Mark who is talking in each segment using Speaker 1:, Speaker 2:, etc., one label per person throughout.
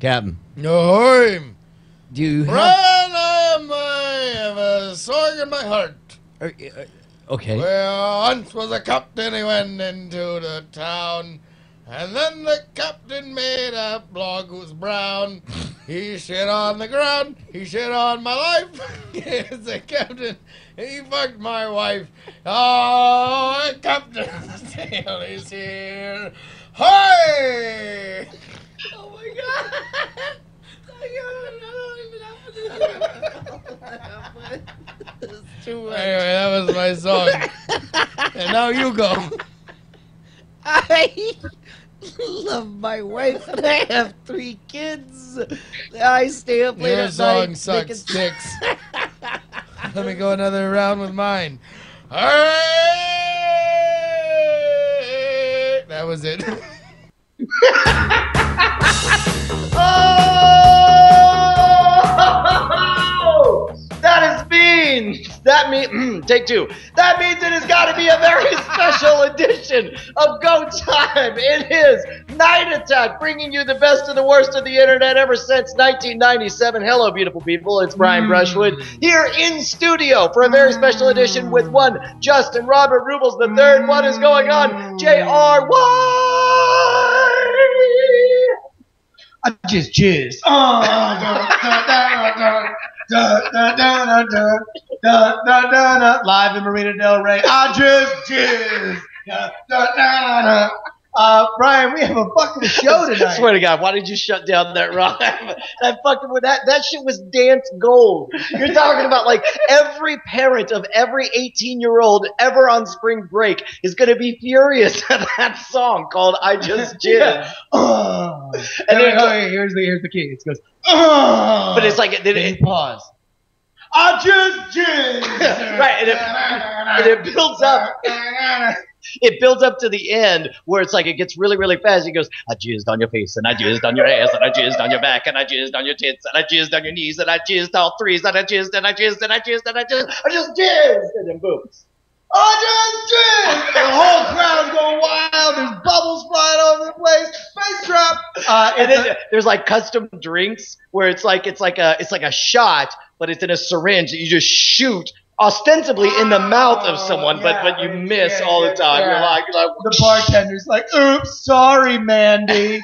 Speaker 1: Captain.
Speaker 2: No,
Speaker 1: Do you have...
Speaker 2: I have a song in my heart.
Speaker 1: Okay.
Speaker 2: Well, once was a captain, he went into the town, and then the captain made a blog who's brown. He shit on the ground, he shit on my life. It's a captain, he fucked my wife. Oh, Captain's tale is here. Hi! Oh my god! Anyway, that was my song. And now you go.
Speaker 1: I love my wife and I have 3 kids. I stay up late
Speaker 2: Your
Speaker 1: at
Speaker 2: song
Speaker 1: night
Speaker 2: sucks
Speaker 1: making-
Speaker 2: dicks. Let me go another round with mine. That was it.
Speaker 3: Oh, that is mean. That mean take 2. That means it has got to be a very special edition of Go Time. It is Night Attack, bringing you the best and the worst of the internet ever since 1997. Hello, beautiful people. It's Brian Brushwood here in studio for a very special edition with one Justin Robert Rubles the third. What is going on? JR1.
Speaker 4: I just jizzed. Live in Marina Del Rey. I just jizzed. Brian, we have a fucking show tonight.
Speaker 3: I swear to God, why did you shut down that rhyme? That fucking that shit was dance gold. You're talking about like every parent of every 18-year-old ever on spring break is gonna be furious at that song called "I Just Jizzed."
Speaker 4: Yeah.
Speaker 3: And then
Speaker 4: here's the key. It goes.
Speaker 3: but it's like
Speaker 4: Then pause. I just jizzed.
Speaker 3: right, and it builds up. It builds up to the end where it's like it gets really, really fast. He goes, I jizzed on your face, and I jizzed on your ass, and I jizzed on your back, and I jizzed on your tits, and I jizzed on your knees, and I jizzed all 3s, and I jizzed, and I jizzed, and I jizzed, and I just jizzed, and then boom.
Speaker 4: I just jizzed. The whole crowd's going wild. There's bubbles flying all over the place. Bass drop.
Speaker 3: And then there's like custom drinks where it's like a shot, but it's in a syringe that you just shoot ostensibly in the mouth of someone, but you miss all the time. You're like
Speaker 4: the bartender's like, oops, sorry, Mandy.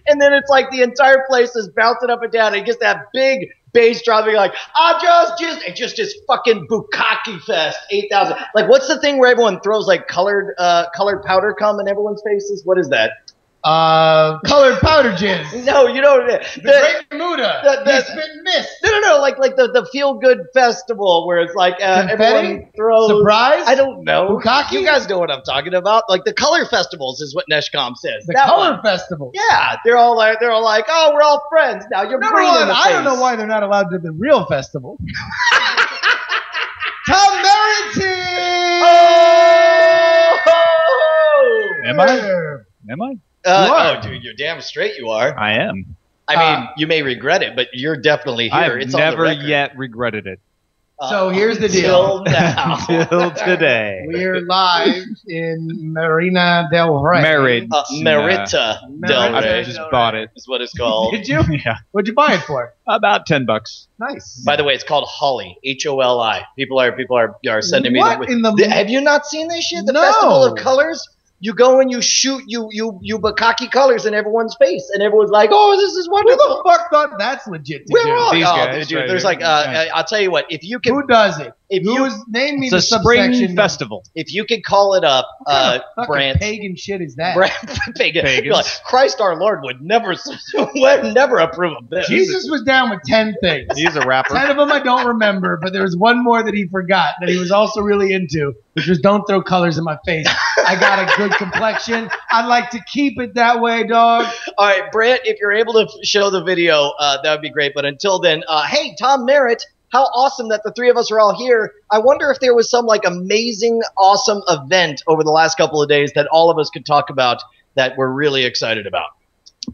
Speaker 3: and then it's like the entire place is bouncing up and down. And it gets that big bass dropping like, I just it just is fucking bukkake fest 8,000. Like, what's the thing where everyone throws like colored powder cum in everyone's faces? What is that?
Speaker 4: Colored powder jizz.
Speaker 3: No, you know
Speaker 4: The Great Bermuda. It's been missed.
Speaker 3: No, like the feel good festival where it's like everyone throws
Speaker 4: surprise.
Speaker 3: I don't know.
Speaker 4: Bukkake?
Speaker 3: You guys know what I'm talking about. Like the color festivals is what Neshcom says.
Speaker 4: The
Speaker 3: That
Speaker 4: color
Speaker 3: one.
Speaker 4: festival.
Speaker 3: Yeah, they're all like, oh, we're all friends now. You're
Speaker 4: Number
Speaker 3: breathing
Speaker 4: one,
Speaker 3: in the
Speaker 4: I
Speaker 3: face.
Speaker 4: don't know why they're not allowed to the real festival. Tom Merritt.
Speaker 3: Oh!
Speaker 5: Am I?
Speaker 3: Oh, dude, you're damn straight you are.
Speaker 5: I am.
Speaker 3: I mean, you may regret it, but you're definitely here.
Speaker 5: I've
Speaker 3: It's on the
Speaker 5: never
Speaker 3: record.
Speaker 5: yet regretted it.
Speaker 4: So here's the deal.
Speaker 3: Until now.
Speaker 5: Till today.
Speaker 4: We're live in Marina Del Rey.
Speaker 5: Married.
Speaker 3: Merita Del
Speaker 5: I
Speaker 3: Rey
Speaker 5: just bought it.
Speaker 3: is what it's called.
Speaker 4: Did you?
Speaker 5: Yeah.
Speaker 4: What'd you buy it for?
Speaker 5: About $10.
Speaker 4: Nice.
Speaker 3: By the way, it's called Holly. H-O-L-I. People are sending me.
Speaker 4: What in the-
Speaker 3: Have you not seen this shit? The
Speaker 4: No.
Speaker 3: Festival of Colors. You go and you shoot you bukkake colors in everyone's face, and everyone's like, "Oh, this is
Speaker 4: Who
Speaker 3: wonderful."
Speaker 4: the fuck thought that's legit to
Speaker 3: We're
Speaker 4: do?
Speaker 3: all,
Speaker 5: These
Speaker 3: oh,
Speaker 5: guys
Speaker 3: dude,
Speaker 5: right
Speaker 3: there's
Speaker 5: here.
Speaker 3: like,
Speaker 5: Yeah.
Speaker 3: I'll tell you what. If you can,
Speaker 4: Who does it?
Speaker 3: If you-
Speaker 4: name me
Speaker 5: It's
Speaker 4: the
Speaker 5: a spring
Speaker 4: subsection.
Speaker 5: festival.
Speaker 3: if you could call it up,
Speaker 4: What fucking
Speaker 3: Brant.
Speaker 4: pagan shit is that?
Speaker 3: Pagan.
Speaker 5: Pagans.
Speaker 3: You're like, Christ our Lord would never approve of this.
Speaker 4: Jesus was down with 10 things.
Speaker 5: He's a rapper.
Speaker 4: 10 of them I don't remember, but there was one more that he forgot that he was also really into, which was don't throw colors in my face. I got a good complexion. I'd like to keep it that way, dog.
Speaker 3: All right, Brant, if you're able to show the video, that would be great. But until then, hey, Tom Merritt, how awesome that the three of us are all here. I wonder if there was some like amazing, awesome event over the last couple of days that all of us could talk about that we're really excited about.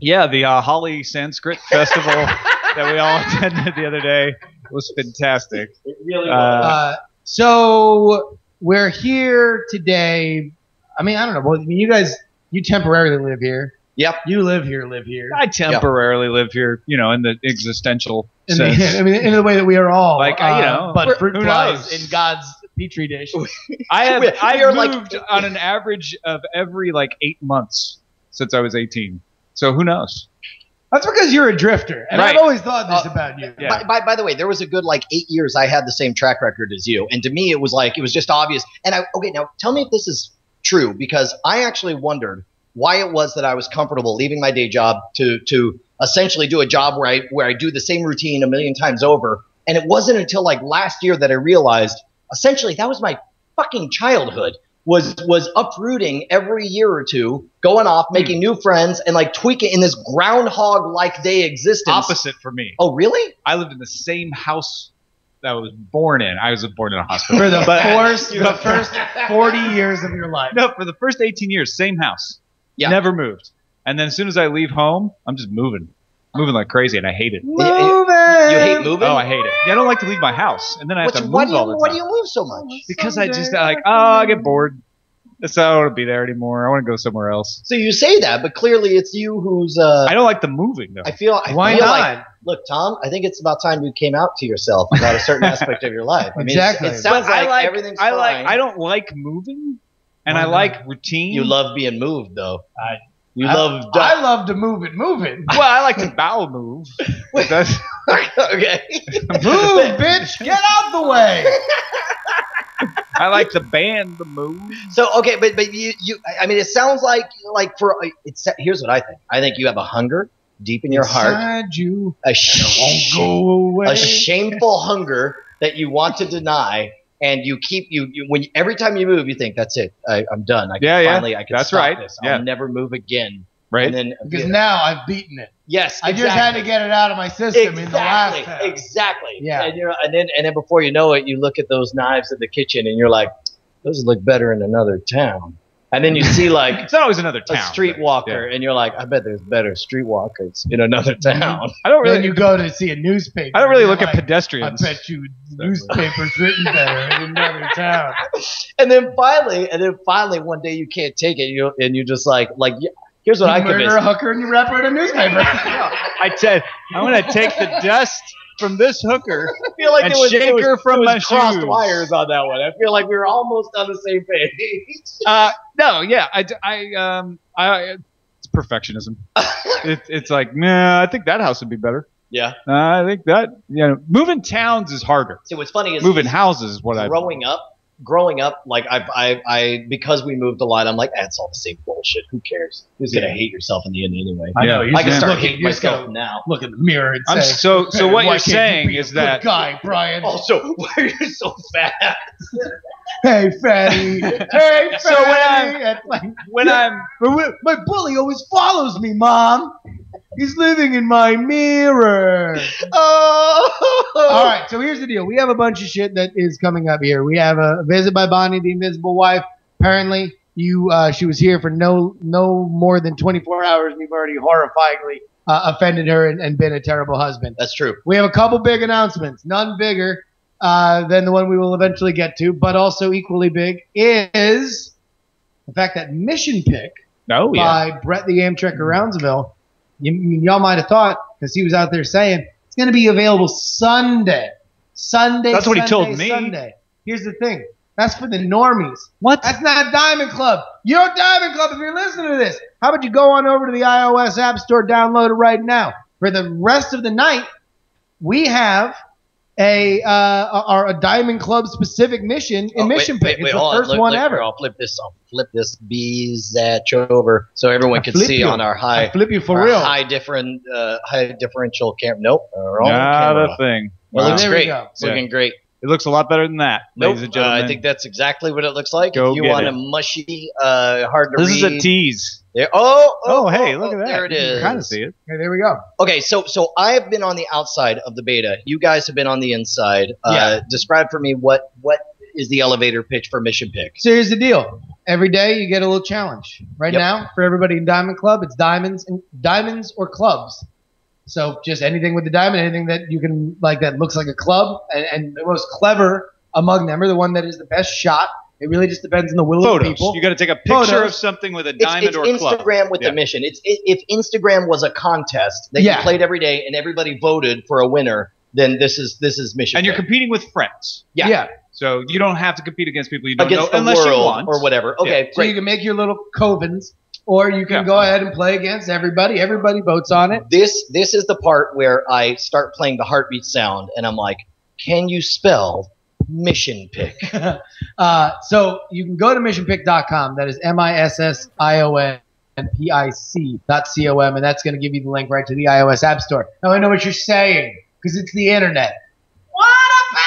Speaker 5: Yeah, the Holly Sanskrit Festival that we all attended the other day was fantastic.
Speaker 3: It really was.
Speaker 4: So we're here today. I mean, I don't know. Well, I mean, you guys, you temporarily live here.
Speaker 3: Yep.
Speaker 4: You live here.
Speaker 5: I temporarily live here, you know, in the existential
Speaker 4: In
Speaker 5: sense.
Speaker 4: the way that we are all,
Speaker 5: Like, you know,
Speaker 4: but fruit
Speaker 5: who
Speaker 4: flies
Speaker 5: knows?
Speaker 4: in God's petri dish.
Speaker 5: I've
Speaker 3: are like-
Speaker 5: moved on an average of every like 8 months since I was 18. So who knows?
Speaker 4: That's because you're a drifter, and
Speaker 5: Right.
Speaker 4: I've always thought this about you.
Speaker 5: Yeah.
Speaker 3: By the way, there was a good like 8 years I had the same track record as you, and to me it was just obvious. And okay, now tell me if this is true, because I actually wondered why it was that I was comfortable leaving my day job to essentially do a job where I do the same routine a million times over. And it wasn't until like last year that I realized essentially that was my fucking childhood. Was uprooting every year or two, going off, making new friends, and like tweaking in this groundhog-like day existence.
Speaker 5: Opposite for me.
Speaker 3: Oh, really?
Speaker 5: I lived in the same house that I was born in. I was born in a hospital.
Speaker 4: For the
Speaker 5: But-
Speaker 4: first 40 years of your life.
Speaker 5: No, for the first 18 years, same house.
Speaker 3: Yeah.
Speaker 5: Never moved. And then as soon as I leave home, I'm just moving like crazy, and I hate it.
Speaker 4: Moving.
Speaker 3: You hate moving?
Speaker 5: Oh, I hate it. Yeah, I don't like to leave my house, and then I have to move
Speaker 3: Why
Speaker 5: all the time.
Speaker 3: do you move so much?
Speaker 5: Because I just like, I get bored. So I don't want to be there anymore. I want to go somewhere else.
Speaker 3: So you say that, but clearly it's you who's.
Speaker 5: I don't like the moving though.
Speaker 3: I feel
Speaker 4: Why
Speaker 3: feel
Speaker 4: not?
Speaker 3: like, look, Tom, I think it's about time you came out to yourself about a certain aspect of your life. I mean,
Speaker 4: Exactly.
Speaker 3: it sounds
Speaker 5: But
Speaker 3: like everything's fine.
Speaker 5: I don't like moving, and
Speaker 4: Why
Speaker 5: I
Speaker 4: not?
Speaker 5: like routine.
Speaker 3: You love being moved, though.
Speaker 4: I
Speaker 3: love.
Speaker 4: I love to move it.
Speaker 5: Well, I like to bowel move. That's,
Speaker 3: Okay.
Speaker 4: Move, bitch. Get out the way.
Speaker 5: I like the band the move.
Speaker 3: So okay, but you I mean, it sounds like here's what I think. I think you have a hunger deep in your heart,
Speaker 4: Inside you.
Speaker 3: a
Speaker 4: Won't go away.
Speaker 3: a shameful hunger that you want to deny, and you keep when every time you move, you think that's it. I'm done. I can
Speaker 5: Yeah, yeah.
Speaker 3: finally I can
Speaker 5: That's
Speaker 3: stop
Speaker 5: right.
Speaker 3: this.
Speaker 5: Yeah.
Speaker 3: I'll never move again.
Speaker 5: Right?
Speaker 3: And then
Speaker 4: Because now I've beaten it.
Speaker 3: yes,
Speaker 4: I just had to get it out of my system in the last half.
Speaker 3: Exactly.
Speaker 4: Yeah.
Speaker 3: And then before you know it, you look at those knives in the kitchen and you're like, those look better in another town. And then you see like
Speaker 5: It's not always another
Speaker 3: a
Speaker 5: town.
Speaker 3: streetwalker, and you're like, I bet there's better streetwalkers in another town.
Speaker 5: I don't
Speaker 4: Then
Speaker 5: really.
Speaker 4: you go to see a newspaper.
Speaker 5: I don't really
Speaker 4: and
Speaker 5: look
Speaker 4: you're
Speaker 5: at
Speaker 4: like,
Speaker 5: pedestrians.
Speaker 4: I bet you newspapers written better in another town.
Speaker 3: and then finally, one day you can't take it, and you just like, here's what I
Speaker 4: You
Speaker 3: convinced.
Speaker 4: murder a hooker and you wrap her in a newspaper.
Speaker 5: I said, I'm going to take the dust from this hooker.
Speaker 3: I feel like
Speaker 5: and
Speaker 3: it was,
Speaker 5: shake
Speaker 3: it was,
Speaker 5: her from
Speaker 3: it was
Speaker 5: my
Speaker 3: crossed
Speaker 5: shoes.
Speaker 3: wires on that one. I feel like we were almost on the same page.
Speaker 5: No, yeah, it's perfectionism. It's like, nah, I think that house would be better.
Speaker 3: Yeah.
Speaker 5: I think that, moving towns is harder.
Speaker 3: See, what's funny is
Speaker 5: Moving houses is what I.
Speaker 3: growing up, like I because we moved a lot, I'm like, that's all the same bullshit. Who cares? Who's gonna hate yourself in the end anyway?
Speaker 4: I know.
Speaker 5: Yeah.
Speaker 3: I can
Speaker 4: just
Speaker 3: start
Speaker 4: look at-
Speaker 3: hating
Speaker 4: you just
Speaker 3: myself
Speaker 4: gotta
Speaker 3: now.
Speaker 4: Look in the mirror and
Speaker 5: I'm
Speaker 4: say,
Speaker 5: so
Speaker 4: "Hey,
Speaker 5: what
Speaker 4: why
Speaker 5: you're
Speaker 4: can't you
Speaker 5: saying
Speaker 4: be a
Speaker 5: is
Speaker 4: good
Speaker 5: that
Speaker 4: guy, Brian.
Speaker 3: Also, why are you so fat?
Speaker 4: Hey, fatty. Hey, fatty.
Speaker 5: So when I'm-
Speaker 4: It's like,
Speaker 5: when I'm
Speaker 4: my bully always follows me, Mom. He's living in my mirror.
Speaker 3: Oh,
Speaker 4: All right, so here's the deal. We have a bunch of shit that is coming up here. We have a visit by Bonnie, the Invisible Wife. Apparently, she was here for no more than 24 hours, and you've already horrifyingly offended her and been a terrible husband.
Speaker 3: That's true.
Speaker 4: We have a couple big announcements. None bigger than the one we will eventually get to, but also equally big is the fact that Mission Pick by Brett the Amtrekker Roundsville, y'all might have thought, because he was out there saying, it's going to be available Sunday.
Speaker 5: That's what he told me.
Speaker 4: Sunday. Here's the thing. That's for the normies.
Speaker 5: What?
Speaker 4: That's not Diamond Club. You're Diamond Club if you're listening to this. How about you go on over to the iOS App Store, download it right now. For the rest of the night, we have a Diamond Club specific mission in Mission Pick. It's the
Speaker 3: hold on.
Speaker 4: first one ever.
Speaker 3: I'll flip this beezatch over so everyone can
Speaker 4: flip
Speaker 3: see
Speaker 4: you.
Speaker 3: on our
Speaker 4: I flip you for real.
Speaker 3: high differential camera. Nope. Wrong
Speaker 5: Not
Speaker 3: camera.
Speaker 5: a thing.
Speaker 3: It looks
Speaker 4: There we
Speaker 3: great.
Speaker 4: go.
Speaker 3: It's looking great.
Speaker 5: It looks a lot better than that,
Speaker 3: Nope.
Speaker 5: ladies and gentlemen.
Speaker 3: I think that's exactly what it looks like.
Speaker 5: Go
Speaker 3: if you
Speaker 5: get
Speaker 3: want
Speaker 5: it.
Speaker 3: a mushy, hard to
Speaker 5: this
Speaker 3: read.
Speaker 5: is a tease.
Speaker 3: There,
Speaker 5: Hey, look at that.
Speaker 3: There it
Speaker 5: You
Speaker 3: is.
Speaker 5: can kind of see it.
Speaker 4: Okay, there we go.
Speaker 3: Okay, so I've been on the outside of the beta. You guys have been on the inside.
Speaker 4: Yeah.
Speaker 3: Describe for me what is the elevator pitch for Mission Pick?
Speaker 4: So here's the deal. Every day you get a little challenge. Right
Speaker 3: Yep.
Speaker 4: now, for everybody in Diamond Club, it's diamonds or clubs. So just anything with the diamond, anything that you can like that looks like a club, and the most clever among them, or the one that is the best shot, It really just depends on the will of the people.
Speaker 5: You got to take a picture of something with a diamond or
Speaker 3: it's
Speaker 5: club.
Speaker 3: Instagram with the mission. If Instagram was a contest that you played every day and everybody voted for a winner, then this is mission.
Speaker 5: And you're competing with friends.
Speaker 3: Yeah.
Speaker 5: So you don't have to compete against people you don't
Speaker 3: against
Speaker 5: know
Speaker 3: the
Speaker 5: unless
Speaker 3: world
Speaker 5: you want.
Speaker 3: or whatever. Okay,
Speaker 4: so you can make your little covens, or you can go ahead and play against everybody. Everybody votes on it.
Speaker 3: This is the part where I start playing the heartbeat sound, and I'm like, can you spell mission pick?
Speaker 4: So you can go to missionpick.com. That is missionpic.com, and that's going to give you the link right to the iOS App Store. Now I know what you're saying, because it's the internet. What about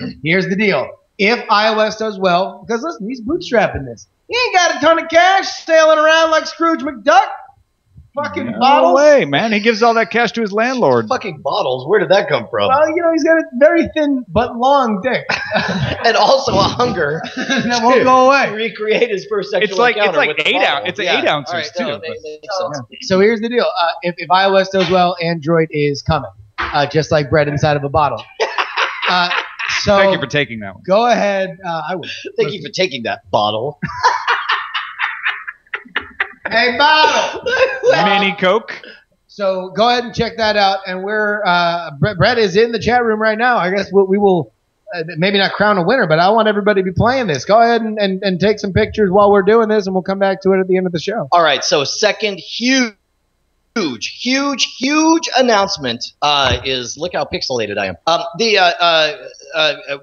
Speaker 4: Android? Here's the deal. If iOS does well, because listen, he's bootstrapping this. He ain't got a ton of cash sailing around like Scrooge McDuck. Fucking bottles.
Speaker 5: No way, man. He gives all that cash to his landlord.
Speaker 3: Fucking bottles. Where did that come from?
Speaker 4: Well, he's got a very thin but long dick.
Speaker 3: And also a hunger
Speaker 4: that won't go away.
Speaker 3: Recreate his first sexual encounter with a bottle.
Speaker 5: It's 8 ounces, too.
Speaker 4: So here's the deal. If iOS does well, Android is coming. Just like bread inside of a bottle. So
Speaker 5: thank you for taking that one.
Speaker 4: Go ahead. I will.
Speaker 3: Thank you for taking that bottle.
Speaker 4: Hey, bottle.
Speaker 5: Mini Coke.
Speaker 4: So go ahead and check that out. And we're Brett is in the chat room right now. I guess we will maybe not crown a winner, but I want everybody to be playing this. Go ahead and take some pictures while we're doing this, and we'll come back to it at the end of the show.
Speaker 3: All right. So second huge announcement is, look how pixelated I am.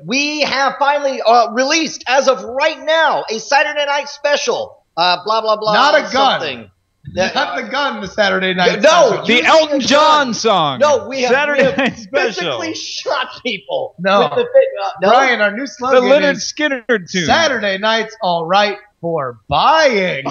Speaker 3: We have finally released, as of right now, a Saturday night special. Blah blah blah.
Speaker 4: Not a gun.
Speaker 3: Something.
Speaker 4: Not the gun. The Saturday night.
Speaker 3: No,
Speaker 5: the Elton John song.
Speaker 3: No, we have
Speaker 5: special.
Speaker 3: physically shot people.
Speaker 4: No,
Speaker 3: with no.
Speaker 4: Brian, our new slogan
Speaker 5: the Leonard
Speaker 4: is
Speaker 5: Skinner tune.
Speaker 4: Saturday night's all right for buying.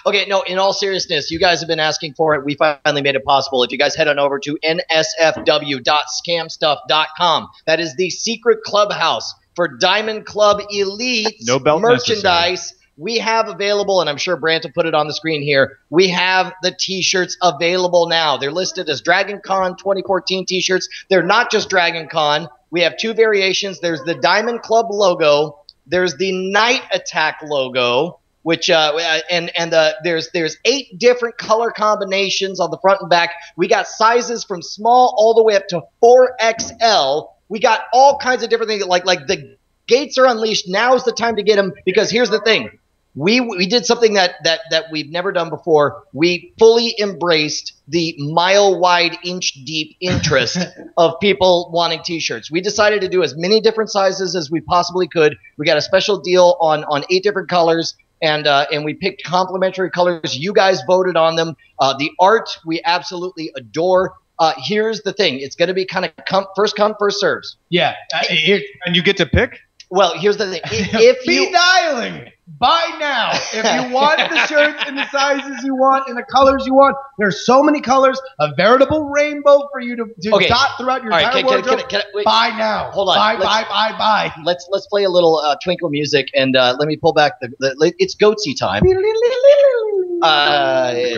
Speaker 3: Okay, no, in all seriousness, you guys have been asking for it. We finally made it possible. If you guys head on over to nsfw.scamstuff.com, that is the secret clubhouse for Diamond Club Elite merchandise.
Speaker 5: Necessary.
Speaker 3: We have available, and I'm sure Brant will put it on the screen here, we have the T-shirts available now. They're listed as Dragon Con 2014 T-shirts. They're not just Dragon Con. We have two variations. There's the Diamond Club logo. There's the Night Attack logo, which there's 8 different color combinations on the front and back. We got sizes from small all the way up to 4XL. We got all kinds of different things, like the gates are unleashed. Now is the time to get them, because here's the thing. We did something that we've never done before. We fully embraced the mile-wide, inch-deep interest of people wanting T-shirts. We decided to do as many different sizes as we possibly could. We got a special deal on 8 different colors, and we picked complimentary colors. You guys voted on them. The art we absolutely adore. Here's the thing. It's going to be kind of first come, first serves.
Speaker 4: Yeah.
Speaker 5: And you get to pick?
Speaker 3: Well, here's the thing. If
Speaker 4: Be dialing. Buy now. If you want the shirts in the sizes you want, in the colors you want, there's so many colors, a veritable rainbow for you to dot throughout your entire wardrobe. Buy now.
Speaker 3: Hold on.
Speaker 4: Buy.
Speaker 3: Let's play a little twinkle music, and let me pull back it's Goatsy time.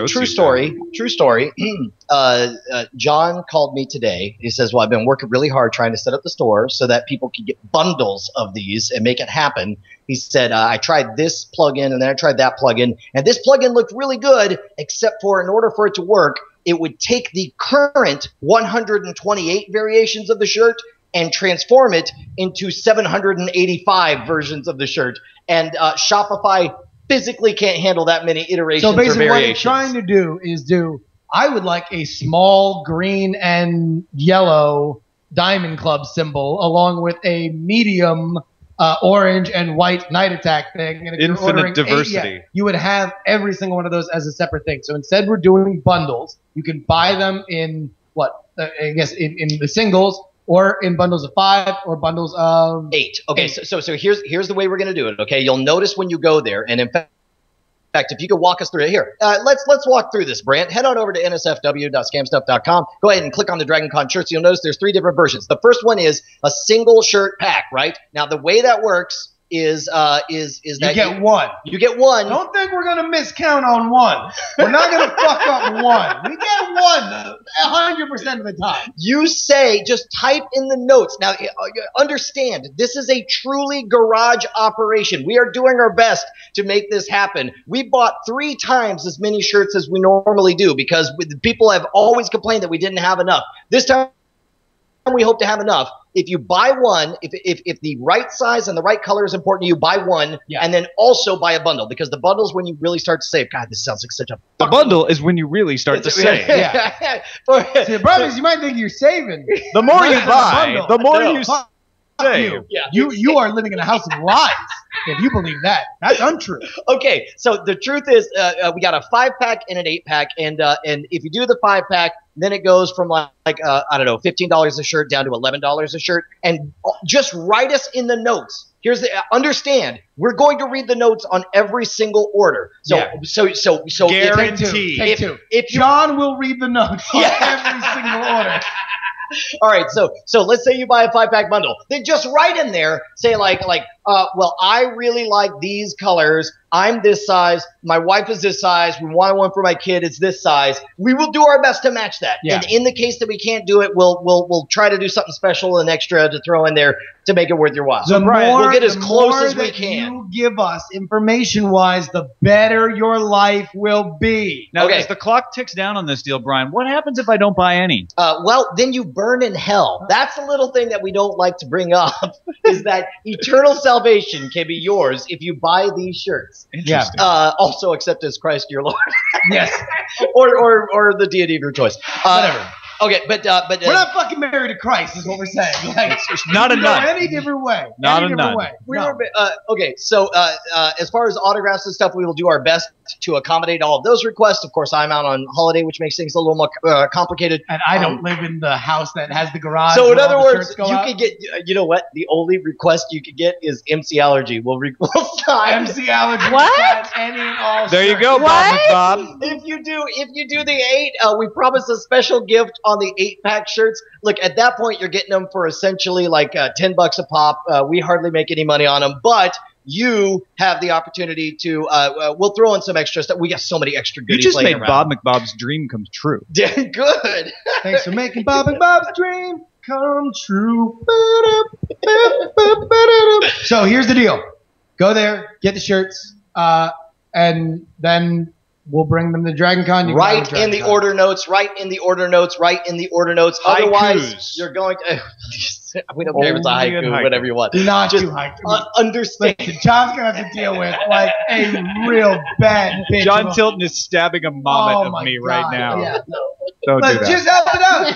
Speaker 3: True story. John called me today. He says, well, I've been working really hard trying to set up the store so that people can get bundles of these and make it happen. He said, I tried this plugin and then I tried that plugin, and this plugin looked really good, except for in order for it to work, it would take the current 128 variations of the shirt and transform it into 785 versions of the shirt. And Shopify physically can't handle that many iterations or variations.
Speaker 4: So basically what you're trying to do is I would like a small green and yellow Diamond Club symbol along with a medium orange and white Night Attack thing. And if
Speaker 5: infinite diversity.
Speaker 4: You would have every single one of those as a separate thing. So instead we're doing bundles. You can buy them in in the singles, or in bundles of 5 or bundles of
Speaker 3: 8. Okay, 8. So here's the way we're going to do it, okay? You'll notice when you go there, and in fact, if you could walk us through it here. Let's walk through this, Brant. Head on over to nsfw.scamstuff.com. Go ahead and click on the Dragon Con shirts. You'll notice there's 3 different versions. The first one is a single shirt pack, right? Now, the way that works is that
Speaker 4: you get one.
Speaker 3: You get one.
Speaker 4: Don't think we're gonna miscount on one. We're not gonna fuck up one. We get one 100% of the time.
Speaker 3: You say, just type in the notes. Now, understand, this is a truly garage operation. We are doing our best to make this happen. We bought 3 times as many shirts as we normally do because people have always complained that we didn't have enough. This time, we hope to have enough. If you buy one, if the right size and the right color is important to you, buy one, and then also buy a bundle, because the bundle is when you really start to save. God, this sounds like such a...
Speaker 5: The bundle is when you really start to save.
Speaker 4: Yeah. See, the problem is you might think you're saving.
Speaker 5: The more you buy, the more you save.
Speaker 3: Yeah.
Speaker 4: You are living in a house of lies if you believe that. That's untrue.
Speaker 3: Okay, so the truth is we got a 5-pack and an 8-pack, and if you do the 5-pack, then it goes from like I don't know, $15 a shirt down to $11 a shirt. And just write us in the notes. Here's the understand. We're going to read the notes on every single order. So
Speaker 5: Guaranteed.
Speaker 3: If
Speaker 4: John will read the notes on every single order.
Speaker 3: All right, so let's say you buy a 5-pack bundle. Then just write in there, say well, I really like these colors. I'm this size. My wife is this size. We want one for my kid. It's this size. We will do our best to match that.
Speaker 4: Yeah.
Speaker 3: And in the case that we can't do it, we'll try to do something special and extra to throw in there to make it worth your while.
Speaker 4: So
Speaker 3: we'll get as close as we can.
Speaker 4: You give us information-wise, the better your life will be.
Speaker 5: Now, as the clock ticks down on this deal, Brian, what happens if I don't buy any?
Speaker 3: Well, then you burn in hell. That's the little thing that we don't like to bring up, is that eternal salvation can be yours if you buy these shirts.
Speaker 5: Interesting.
Speaker 3: Also accept as Christ your Lord.
Speaker 4: Yes.
Speaker 3: or the deity of your choice.
Speaker 4: Whatever.
Speaker 3: Okay, but
Speaker 4: we're not fucking married to Christ, is what we're saying. Like,
Speaker 5: it's not a nun.
Speaker 4: Any different way.
Speaker 5: Not
Speaker 4: any
Speaker 5: a
Speaker 4: different
Speaker 5: nun.
Speaker 4: way.
Speaker 3: No. Okay, so as far as autographs and stuff, we will do our best to accommodate all of those requests. Of course, I'm out on holiday, which makes things a little more complicated.
Speaker 4: And I don't live in the house that has the garage.
Speaker 3: So in other words, you could get, you know what? The only request you could get is MC Allergy. We'll sign
Speaker 4: MC Allergy.
Speaker 6: What?
Speaker 4: Any and all
Speaker 5: There you go, Bob McBob.
Speaker 3: If you do the 8, we promise a special gift on the 8-pack shirts. Look, at that point, you're getting them for essentially like $10 a pop. We hardly make any money on them, but you have the opportunity to. We'll throw in some extra stuff. We got so many extra goodies.
Speaker 5: You just made
Speaker 3: around.
Speaker 5: Bob McBob's dream come true.
Speaker 3: Good.
Speaker 4: Thanks for making Bob and Bob's dream come true. So here's the deal. Go there, get the shirts, and then we'll bring them to Dragon Con.
Speaker 3: Right in the order notes. Right in the order notes. Right in the order notes. Otherwise, you're going to. We don't care if it's a haiku, whatever you want.
Speaker 4: Do not
Speaker 3: just
Speaker 4: do haiku.
Speaker 3: Understand.
Speaker 4: Listen, John's gonna have to deal with like a real bad bitch.
Speaker 5: John Tilton is stabbing a moment of me right now.
Speaker 4: Yeah.
Speaker 5: Don't do that.
Speaker 4: Just help it out.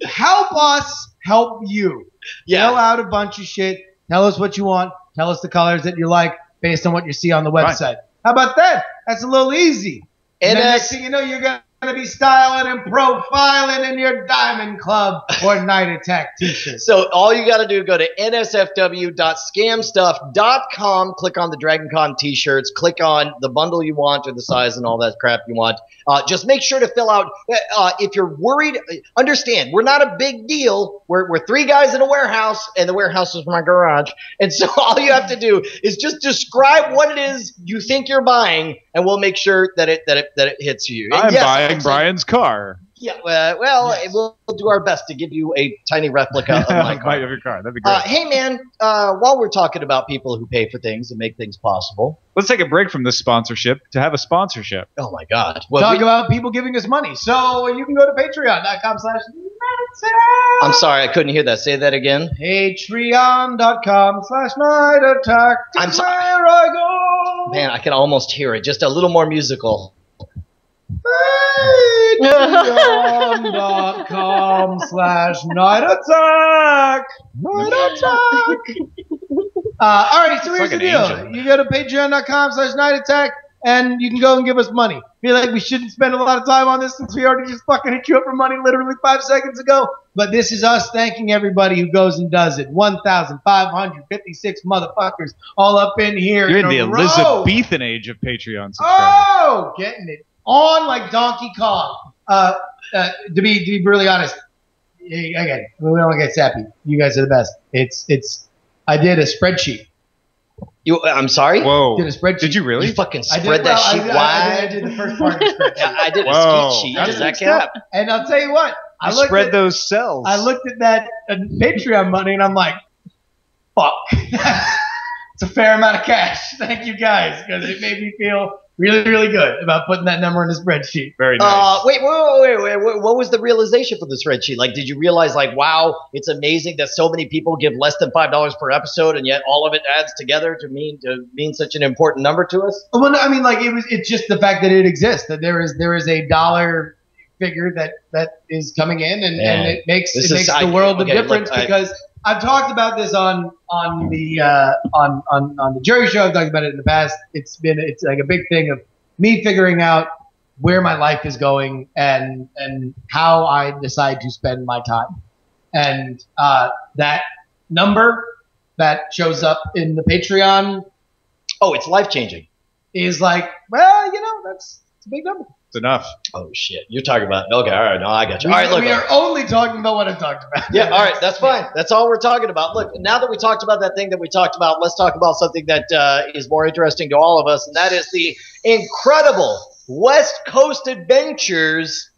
Speaker 4: Help us help you.
Speaker 3: Yeah.
Speaker 4: Fill out a bunch of shit. Tell us what you want. Tell us the colors that you like based on what you see on the website.
Speaker 5: Right.
Speaker 4: How about that? That's a little easy. And then next thing you know, you're going to be styling and profiling in your Diamond Club or Night Attack t-shirt.
Speaker 3: So all you got to do, go to nsfw.scamstuff.com, click on the Dragon Con t-shirts, click on the bundle you want or the size and all that crap you want. Just make sure to fill out, if you're worried, understand, we're not a big deal. We're 3 guys in a warehouse, and the warehouse is my garage. And so all you have to do is just describe what it is you think you're buying, and we'll make sure that it hits you. And
Speaker 5: I'm buying Brian's car.
Speaker 3: Yeah, we'll do our best to give you a tiny replica of my car.
Speaker 5: Of your car. That'd be great.
Speaker 3: Hey, man, while we're talking about people who pay for things and make things possible.
Speaker 5: Let's take a break from this sponsorship to have a sponsorship.
Speaker 3: Oh, my God. Well,
Speaker 4: Talk about people giving us money. So you can go to patreon.com/.
Speaker 3: I'm sorry, I couldn't hear that. Say that again.
Speaker 4: Patreon.com/Night Attack.
Speaker 3: I'm sorry.
Speaker 4: Where I go.
Speaker 3: Man, I can almost hear it. Just a little more musical.
Speaker 4: Patreon.com/Night Attack. Night Attack. All right, so here's the deal. You go to patreon.com/Night Attack, and you can go and give us money. I feel like we shouldn't spend a lot of time on this since we already just fucking hit you up for money literally 5 seconds ago. But this is us thanking everybody who goes and does it. 1,556 motherfuckers all up in here.
Speaker 5: You're in the
Speaker 4: row.
Speaker 5: Elizabethan age of Patreon subscribers.
Speaker 4: Oh, getting it on like Donkey Kong. To be really honest, again, we don't get sappy. You guys are the best. I did a spreadsheet
Speaker 3: I'm sorry?
Speaker 5: Whoa.
Speaker 4: Did a spreadsheet.
Speaker 5: Did you really?
Speaker 3: You fucking spread that sheet wide?
Speaker 4: I did the first part of the spreadsheet.
Speaker 3: Yeah, I did a
Speaker 5: Whoa.
Speaker 3: skeet sheet.
Speaker 4: That's
Speaker 3: Does that
Speaker 4: mixed up.
Speaker 3: count?
Speaker 4: And I'll tell you what.
Speaker 5: You spread those cells.
Speaker 4: I looked at that Patreon money and I'm like, fuck. It's a fair amount of cash. Thank you guys, because it made me feel really, really good about putting that number in a spreadsheet.
Speaker 5: Very nice.
Speaker 3: Wait. What was the realization for the spreadsheet? Like, did you realize, like, wow, it's amazing that so many people give less than $5 per episode, and yet all of it adds together to mean such an important number to us?
Speaker 4: Well, no, I mean, like, it's just the fact that it exists, that there is a dollar figure that is coming in, and it makes the world of difference, because I've talked about this on the Jury Show. I've talked about it in the past. It's like a big thing of me figuring out where my life is going and how I decide to spend my time. And that number that shows up in the Patreon,
Speaker 3: it's life-changing.
Speaker 4: Is like, well, it's a big number.
Speaker 5: It's enough.
Speaker 3: Oh shit! You're talking about okay. All right, no, I got you. All right, look.
Speaker 4: We are only talking about what I've talked about.
Speaker 3: Yeah, all right, that's fine. That's all we're talking about. Look, now that we talked about that thing that we talked about, let's talk about something that is more interesting to all of us, and that is the incredible West Coast adventures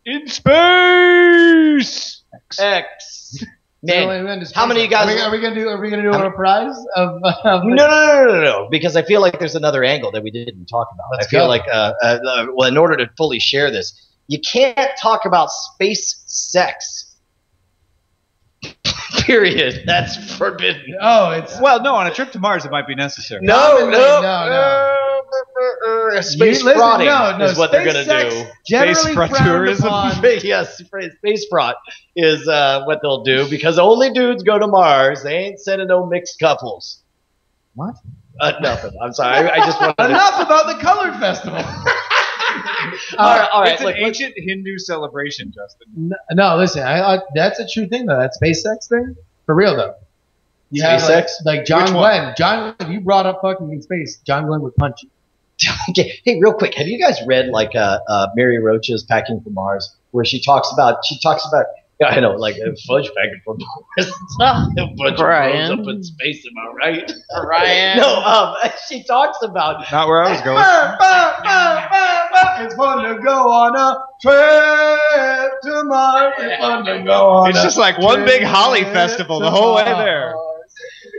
Speaker 5: in space.
Speaker 3: X. Man, how many of you
Speaker 4: guys
Speaker 3: are we
Speaker 4: gonna do a reprise of
Speaker 3: No, because I feel like there's another angle that we didn't talk about. I feel like well, in order to fully share this, you can't talk about space sex. Period. That's forbidden.
Speaker 4: Oh,
Speaker 5: no, on a trip to Mars it might be necessary.
Speaker 3: No. Space frauding is what they're going to do.
Speaker 5: Space fraud-tourism?
Speaker 3: Yes, space fraud is what they'll do, because only dudes go to Mars. They ain't sending no mixed couples.
Speaker 4: What?
Speaker 3: Nothing. I'm sorry. I just wanted
Speaker 4: Enough about the Colored Festival.
Speaker 3: all right.
Speaker 5: It's an ancient Hindu celebration, Justin.
Speaker 4: No, listen. That's a true thing, though. That space sex thing? For real, though. You
Speaker 3: space sex?
Speaker 4: Like John Glenn. If you brought up fucking in space, John Glenn would punch you.
Speaker 3: Okay. Hey, real quick, have you guys read like Mary Roach's Packing for Mars, where she talks about I know, like fudge packing for Mars. It's not a bunch of bros up in space, am I right?
Speaker 1: Ryan.
Speaker 3: No, she talks about
Speaker 5: not where I was going.
Speaker 4: It's fun to go on a trip to Mars. It's fun to go on.
Speaker 5: It's just like one big Holly festival the whole way there.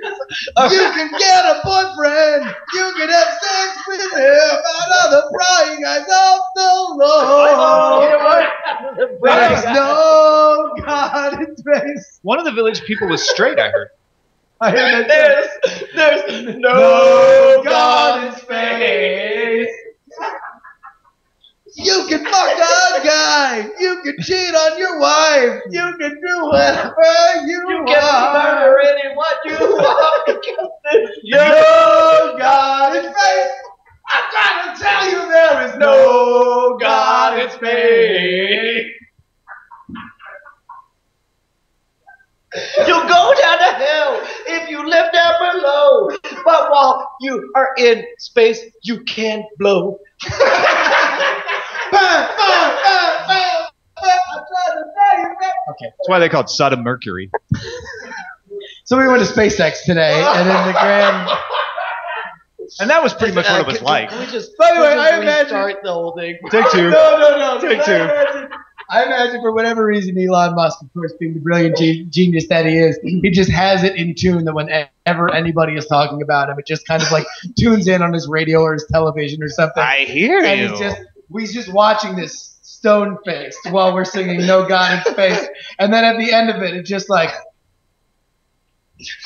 Speaker 4: You can get a boyfriend. You can have sex with him. Another prying eyes off the road. There's no God in space.
Speaker 5: One of the village people was straight, I heard.
Speaker 4: I heard that.
Speaker 3: There's no God in space.
Speaker 4: You can fuck a guy. You can cheat on your wife. You can do whatever you want.
Speaker 3: You can murder anyone you want, because there's
Speaker 4: no God in space. I'm trying to tell you there is no God in space.
Speaker 3: You'll go down to hell if you live down below. But while you are in space, you can blow.
Speaker 4: Okay.
Speaker 5: That's why they call it Sodom Mercury.
Speaker 4: So we went to SpaceX today, and in the grand.
Speaker 5: And that was pretty much what it was like.
Speaker 3: Can we just,
Speaker 4: By the way, I imagine
Speaker 3: start the whole thing.
Speaker 5: Take two.
Speaker 4: No.
Speaker 5: Take two.
Speaker 4: I imagine for whatever reason, Elon Musk, of course, being the brilliant genius that he is, he just has it in tune that whenever anybody is talking about him, it just kind of like tunes in on his radio or his television or something.
Speaker 5: I hear
Speaker 4: and
Speaker 5: you.
Speaker 4: he's just watching this stone-faced while we're singing No God in Space. And then at the end of it, it's just like...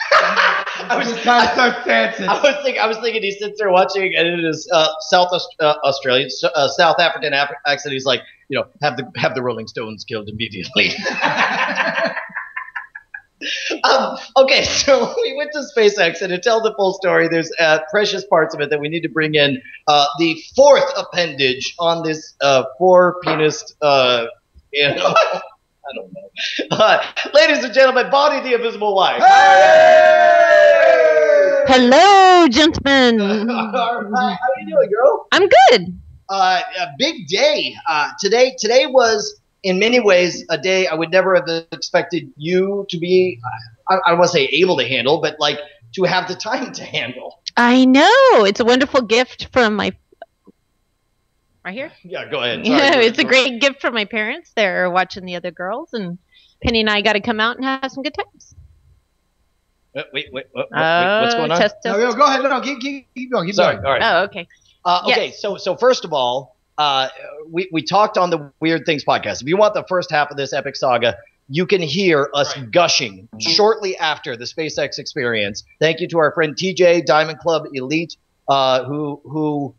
Speaker 4: I was just kind of starts dancing.
Speaker 3: I was thinking he sits there watching, and it is South Australian, South African accent. He's like, have the Rolling Stones killed immediately. Okay, so we went to SpaceX, and to tell the full story, there's precious parts of it that we need to bring in. The fourth appendage on this four-penis, I don't know. Ladies and gentlemen, Bonnie the Invisible Wife.
Speaker 4: Hey!
Speaker 6: Hello, gentlemen.
Speaker 3: How you doing, girl?
Speaker 6: I'm good.
Speaker 3: A big day. Today was, in many ways, a day I would never have expected you to be, I don't want to say able to handle, but like to have the time to handle.
Speaker 6: I know. It's a wonderful gift from my. Right here?
Speaker 3: Yeah, go ahead. Sorry,
Speaker 6: Yeah, it's a great gift from my parents. They're watching the other girls, and Penny and I got to come out and have some good times.
Speaker 3: Wait, what's going on?
Speaker 6: Test.
Speaker 4: No, go ahead. No, keep going. Keep
Speaker 3: Sorry,
Speaker 4: going.
Speaker 3: all right.
Speaker 6: Oh, okay.
Speaker 3: Okay, so first of all, we talked on the Weird Things podcast. If you want the first half of this epic saga, you can hear us gushing shortly after the SpaceX experience. Thank you to our friend TJ, Diamond Club Elite, who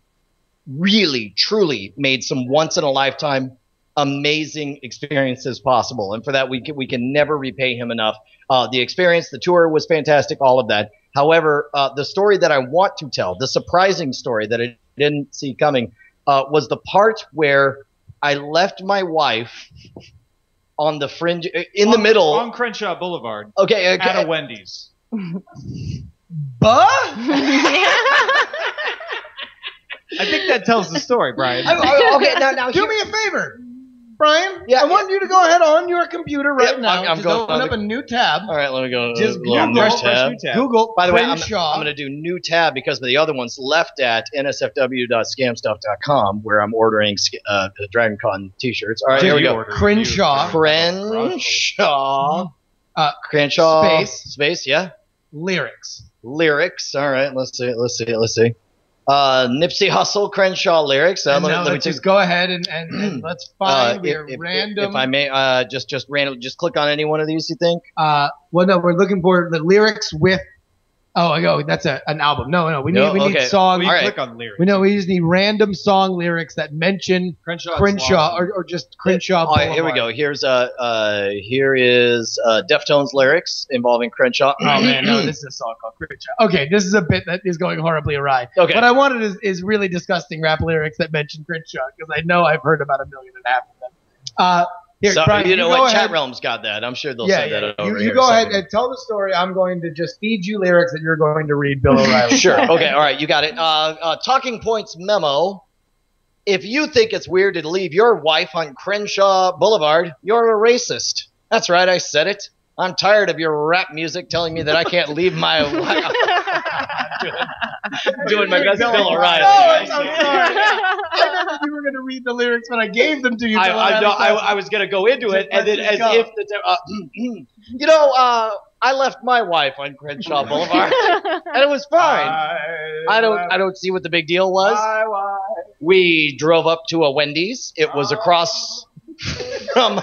Speaker 3: really, truly made some once-in-a-lifetime amazing experiences possible. And for that, we can never repay him enough. The experience, the tour was fantastic, all of that. However, the story that I want to tell, the surprising story that I didn't see coming, was the part where I left my wife on the fringe, in the middle.
Speaker 5: On Crenshaw Boulevard.
Speaker 3: Okay.
Speaker 5: At a Wendy's. I think that tells the story, Brian.
Speaker 3: Okay, now
Speaker 4: Do me a favor, Brian.
Speaker 3: Yeah,
Speaker 4: I want you to go ahead on your computer right now.
Speaker 3: I'm
Speaker 4: Just
Speaker 3: going
Speaker 4: open up a new tab.
Speaker 3: All right, let me go.
Speaker 4: Just
Speaker 3: Google
Speaker 4: Google,
Speaker 3: new tab.
Speaker 4: Google.
Speaker 3: By the way, I'm
Speaker 4: Crenshaw.
Speaker 3: going to do new tab because the other one's left at nsfw.scamstuff.com where I'm ordering DragonCon t-shirts. All right, here we go.
Speaker 4: Crenshaw.
Speaker 3: Crenshaw. Space. Yeah.
Speaker 4: Lyrics.
Speaker 3: All right, let's see. Nipsey Hussle Crenshaw lyrics.
Speaker 4: Let's just go ahead and let's find random.
Speaker 3: If I may, just random. Just click on any one of these. You think?
Speaker 4: Well, no, we're looking for the lyrics with. Oh, that's an album. No, we need songs.
Speaker 5: We click on lyrics.
Speaker 4: We just need random song lyrics that mention Crenshaw or just Crenshaw.
Speaker 3: All right, here we go. Here is Deftones lyrics involving Crenshaw.
Speaker 4: Oh man, no, this is a song called Crenshaw. Okay, this is a bit that is going horribly awry.
Speaker 3: Okay,
Speaker 4: what I wanted is really disgusting rap lyrics that mention Crenshaw because I know I've heard about 1.5 million of them. Here,
Speaker 3: so,
Speaker 4: Brian,
Speaker 3: you know what?
Speaker 4: Chat
Speaker 3: Realm's got that. I'm sure they'll say that over
Speaker 4: You go ahead and tell the story. I'm going to just feed you lyrics that you're going to read, Bill O'Reilly.
Speaker 3: Sure. Okay. All right. You got it. Talking points memo. If you think it's weird to leave your wife on Crenshaw Boulevard, you're a racist. That's right. I said it. I'm tired of your rap music telling me that I can't leave my wife. doing my best Bill O'Reilly.
Speaker 4: No, I'm so sorry. I know that you were going to read the lyrics when I gave them to you.
Speaker 3: I was going to go into it, and then as if I left my wife on Crenshaw Boulevard, and it was fine. I don't see what the big deal was. We drove up to a Wendy's. It was across from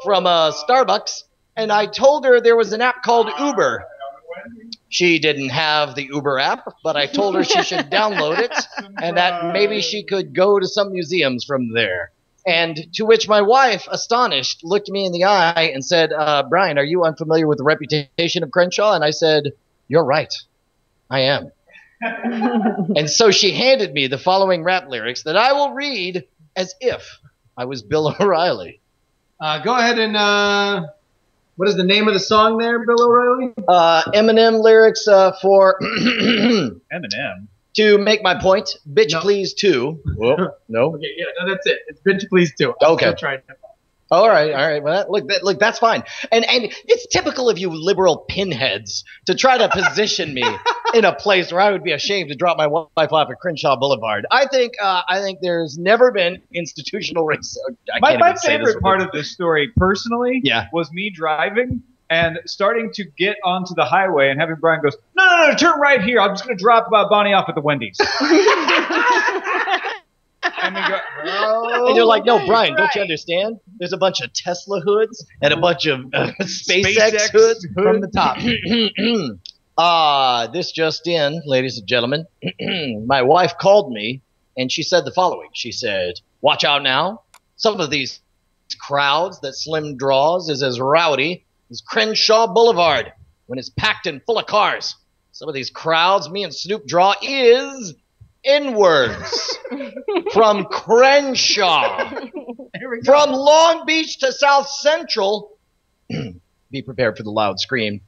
Speaker 3: Starbucks, and I told her there was an app called Uber. She didn't have the Uber app, but I told her she should download it and that maybe she could go to some museums from there. And to which my wife, astonished, looked me in the eye and said, Brian, are you unfamiliar with the reputation of Crenshaw? And I said, you're right. I am. And so she handed me the following rap lyrics that I will read as if I was Bill O'Reilly.
Speaker 4: Go ahead and... what is the name of the song there, Bill O'Reilly?
Speaker 3: Eminem lyrics for
Speaker 5: Eminem.
Speaker 3: To make my point, bitch please too. Whoa, no.
Speaker 4: Okay, no, that's it. It's bitch please too.
Speaker 3: Okay. All right. Well, look, that's fine. And it's typical of you liberal pinheads to try to position me in a place where I would be ashamed to drop my wife off at Crenshaw Boulevard. I think there's never been institutional racism.
Speaker 5: My favorite part of this story, personally, was me driving and starting to get onto the highway and having Brian goes, no, turn right here. I'm just going to drop Bonnie off at the Wendy's.
Speaker 3: And you're like, no, Brian, don't you understand? There's a bunch of Tesla hoods and a bunch of SpaceX hoods
Speaker 4: from the top.
Speaker 3: This just in, ladies and gentlemen. My wife called me and she said the following. She said, watch out now. Some of these crowds that Slim draws is as rowdy as Crenshaw Boulevard when it's packed and full of cars. Some of these crowds me and Snoop draw is N-words from Crenshaw, from Long Beach to South Central. Be prepared for the loud scream.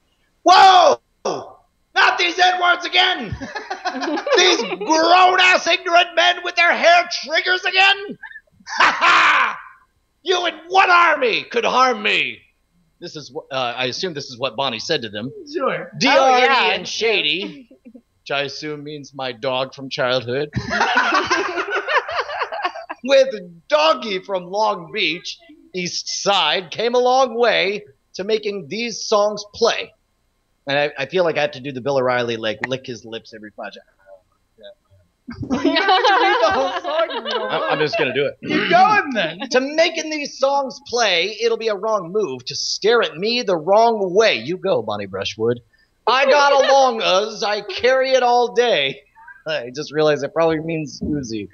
Speaker 3: Whoa! Not these N-words again! These grown-ass ignorant men with their hair triggers again? Ha ha! You in what army could harm me? This is, I assume this is what Bonnie said to them.
Speaker 4: Sure.
Speaker 3: D.R.E. and Shady. which I assume means my dog from childhood, with Doggy from Long Beach, East Side, came a long way to making these songs play. And I feel like I have to do the Bill O'Reilly, like, lick his lips every project. I'm just going to do it.
Speaker 4: Keep going then.
Speaker 3: To making these songs play, it'll be a wrong move to stare at me the wrong way. You go, Bonnie Brushwood. I got along us. I carry it all day. I just realized it probably means Uzi.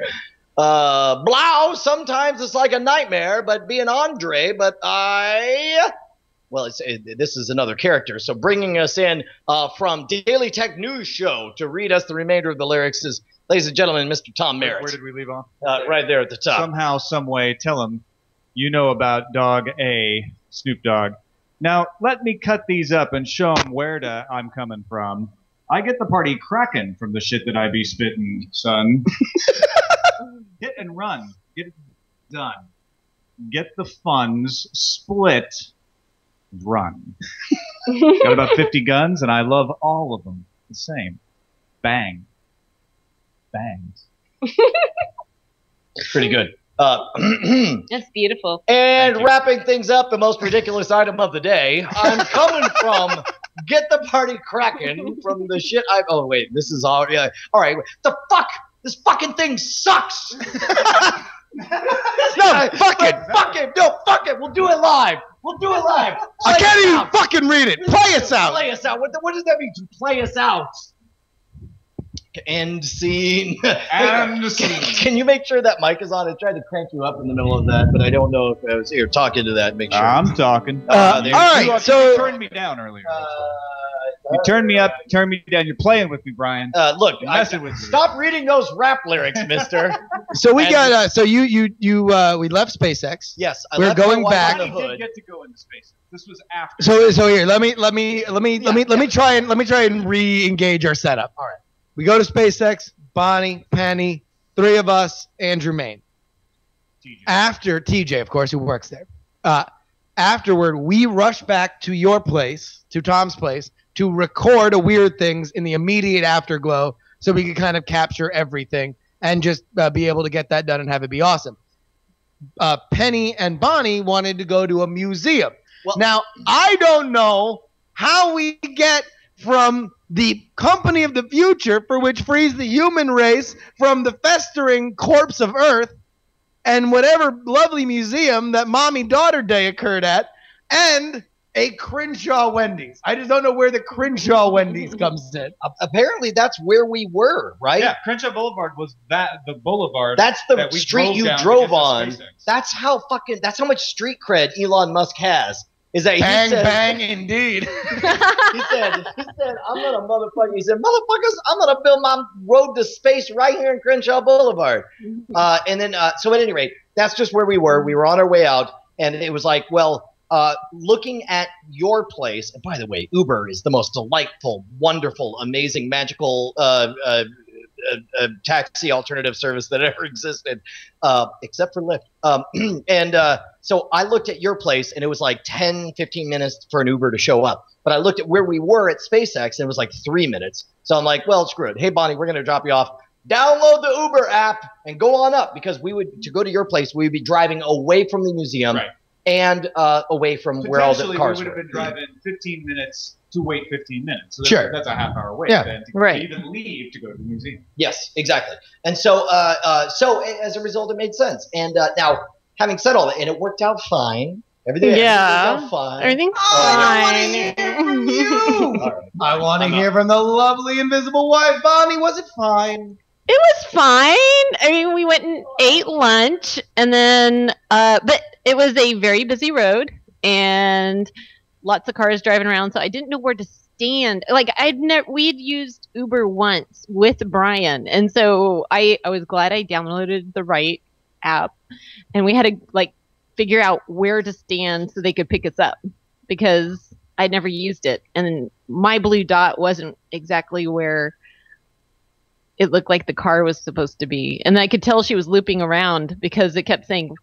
Speaker 3: Blow, sometimes it's like a nightmare, but being Andre, but this is another character. So bringing us in from Daily Tech News Show to read us the remainder of the lyrics is, ladies and gentlemen, Mr. Tom Merritt.
Speaker 5: Where did we leave off?
Speaker 3: Right there at the top.
Speaker 5: Somehow, some way, tell him you know about Dog A, Snoop Dogg. Now, let me cut these up and show him where I'm coming from. I get the party cracking from the shit that I be spitting, son. Hit and run. Get it done. Get the funds split. Run. Got about 50 guns, and I love all of them the same. Bang. Bangs.
Speaker 3: Pretty good.
Speaker 6: That's beautiful.
Speaker 3: And wrapping things up, the most ridiculous item of the day. I'm coming from Get the Party Crackin' from the shit I... Oh, wait. This is all... Yeah. All right. The fuck? This fucking thing sucks.
Speaker 2: No, fuck it.
Speaker 3: Fuck it. No, fuck it. We'll do it live. We'll do it live.
Speaker 2: I can't even fucking read it. Play us out.
Speaker 3: Play us out. What does that mean to play us out? End scene. Can you make sure that mic is on? I tried to crank you up in the middle of that, but I don't know if I was here talking to that. Make sure.
Speaker 5: I'm talking.
Speaker 2: All right.
Speaker 5: You turned me down earlier. You turned me up, turned me down. You're playing with me, Brian.
Speaker 3: Look, stop reading those rap lyrics, mister.
Speaker 2: So we got. So we left SpaceX.
Speaker 3: Yes,
Speaker 2: we're going back.
Speaker 5: I did get to go into SpaceX. This was after.
Speaker 2: So here, let me try and re-engage our setup. All right. We go to SpaceX, Bonnie, Penny, three of us, Andrew Main. After TJ, of course, who works there. Afterward, we rush back to your place, to Tom's place, to record a Weird Things in the immediate afterglow so we can kind of capture everything and just be able to get that done and have it be awesome. Penny and Bonnie wanted to go to a museum. Well, now, I don't know how we get from the company of the future, for which frees the human race from the festering corpse of Earth, and whatever lovely museum that Mommy-Daughter Day occurred at, and a Crenshaw Wendy's. I just don't know where the Crenshaw Wendy's comes in.
Speaker 3: Apparently, that's where we were, right?
Speaker 5: Yeah, Crenshaw Boulevard was the boulevard.
Speaker 3: That's the street you drove on. That's how much street cred Elon Musk has. Is that
Speaker 2: bang indeed.
Speaker 3: he said, I'm gonna motherfucker. He said, motherfuckers, I'm gonna build my road to space right here in Crenshaw Boulevard. And then, so at any rate, that's just where we were. We were on our way out, and it was like, well, looking at your place. And by the way, Uber is the most delightful, wonderful, amazing, magical taxi alternative service that ever existed, except for Lyft. So I looked at your place, and it was like 10, 15 minutes for an Uber to show up. But I looked at where we were at SpaceX, and it was like 3 minutes. So I'm like, well, screw it. Hey, Bonnie, we're going to drop you off. Download the Uber app and go on up, because to go to your place, we would be driving away from the museum and away from where all the cars were.
Speaker 5: We would have been driving 15 minutes to wait 15 minutes. So that's a half-hour wait then to even leave to go to the museum.
Speaker 3: Yes, exactly. And so as a result, it made sense. And now, having said all that, and it worked out fine. Everything worked out fine.
Speaker 6: Everything's fine.
Speaker 4: I want to hear from the lovely invisible wife, Bonnie. Was it fine?
Speaker 6: It was fine. I mean, we went and ate lunch, and then, but it was a very busy road, and lots of cars driving around, so I didn't know where to stand. Like, we'd used Uber once with Brian, and so I was glad I downloaded the right app, and we had to figure out where to stand so they could pick us up, because I'd never used it, and my blue dot wasn't exactly where it looked like the car was supposed to be, and I could tell she was looping around because it kept saying,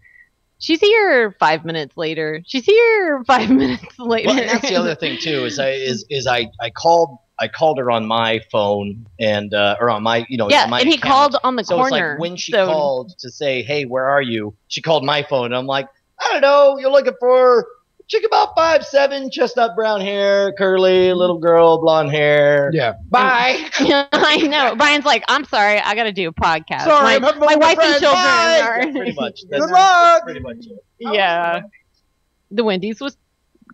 Speaker 6: she's here 5 minutes later. She's here 5 minutes later.
Speaker 3: Well, and that's the other thing too. Is I called I called her on my phone and or on my my
Speaker 6: and he
Speaker 3: account.
Speaker 6: called on the
Speaker 3: So
Speaker 6: corner.
Speaker 3: it's like when she called to say, "Hey, where are you?" She called my phone, and I'm like, "I don't know. You're looking for a chick about 5'7", chestnut brown hair, curly, little girl, blonde hair.
Speaker 4: Yeah.
Speaker 3: Bye."
Speaker 6: I know. Brian's like, I'm sorry, I got to do a podcast.
Speaker 4: Sorry, I'm having
Speaker 6: my
Speaker 4: fun with
Speaker 6: wife
Speaker 4: my
Speaker 6: and
Speaker 4: friends.
Speaker 6: children
Speaker 4: Bye.
Speaker 6: are.
Speaker 3: Yeah, pretty much.
Speaker 4: Good luck.
Speaker 3: Pretty much it.
Speaker 6: Yeah. The Wendy's was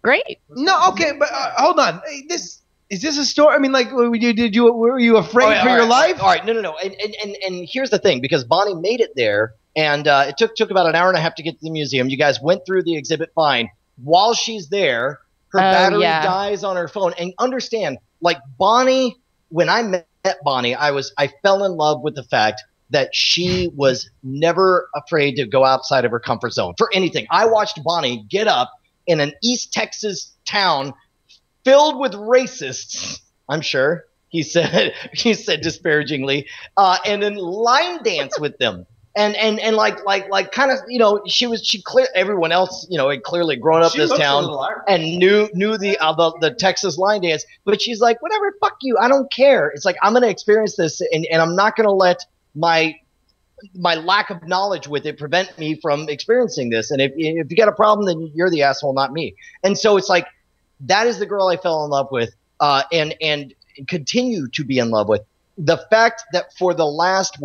Speaker 6: great.
Speaker 4: No, okay, but hold on. Hey, is this a story? I mean, like, were you afraid for your life?
Speaker 3: All right, no. And here's the thing, because Bonnie made it there, and it took about an hour and a half to get to the museum. You guys went through the exhibit fine. While she's there, her battery dies on her phone. And understand, like Bonnie, when I met Bonnie, I fell in love with the fact that she was never afraid to go outside of her comfort zone for anything. I watched Bonnie get up in an East Texas town filled with racists, I'm sure, he said disparagingly, and then line dance with them. And like kind of, everyone else, had clearly grown up this town and knew the Texas line dance, but she's like, whatever, fuck you, I don't care. It's like, I'm going to experience this, and I'm not going to let my lack of knowledge with it prevent me from experiencing this. And if you got a problem, then you're the asshole, not me. And so it's like, that is the girl I fell in love with, and continue to be in love with. The fact that for the last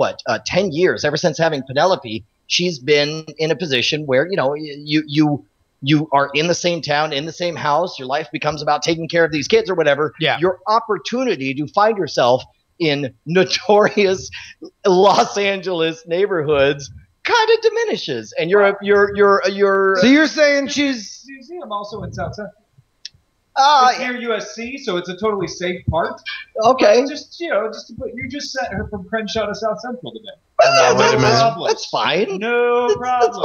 Speaker 3: 10 years, ever since having Penelope, she's been in a position where you are in the same town, in the same house. Your life becomes about taking care of these kids or whatever. Yeah. Your opportunity to find yourself in notorious Los Angeles neighborhoods kind of diminishes, and you're.
Speaker 4: So you're saying she's
Speaker 5: museum also in South Central. It's near USC, so it's a totally safe part.
Speaker 3: Okay.
Speaker 5: But just to put, you just sent her from Crenshaw to South Central today.
Speaker 3: Wait a minute. That's fine.
Speaker 5: No problem.
Speaker 3: That's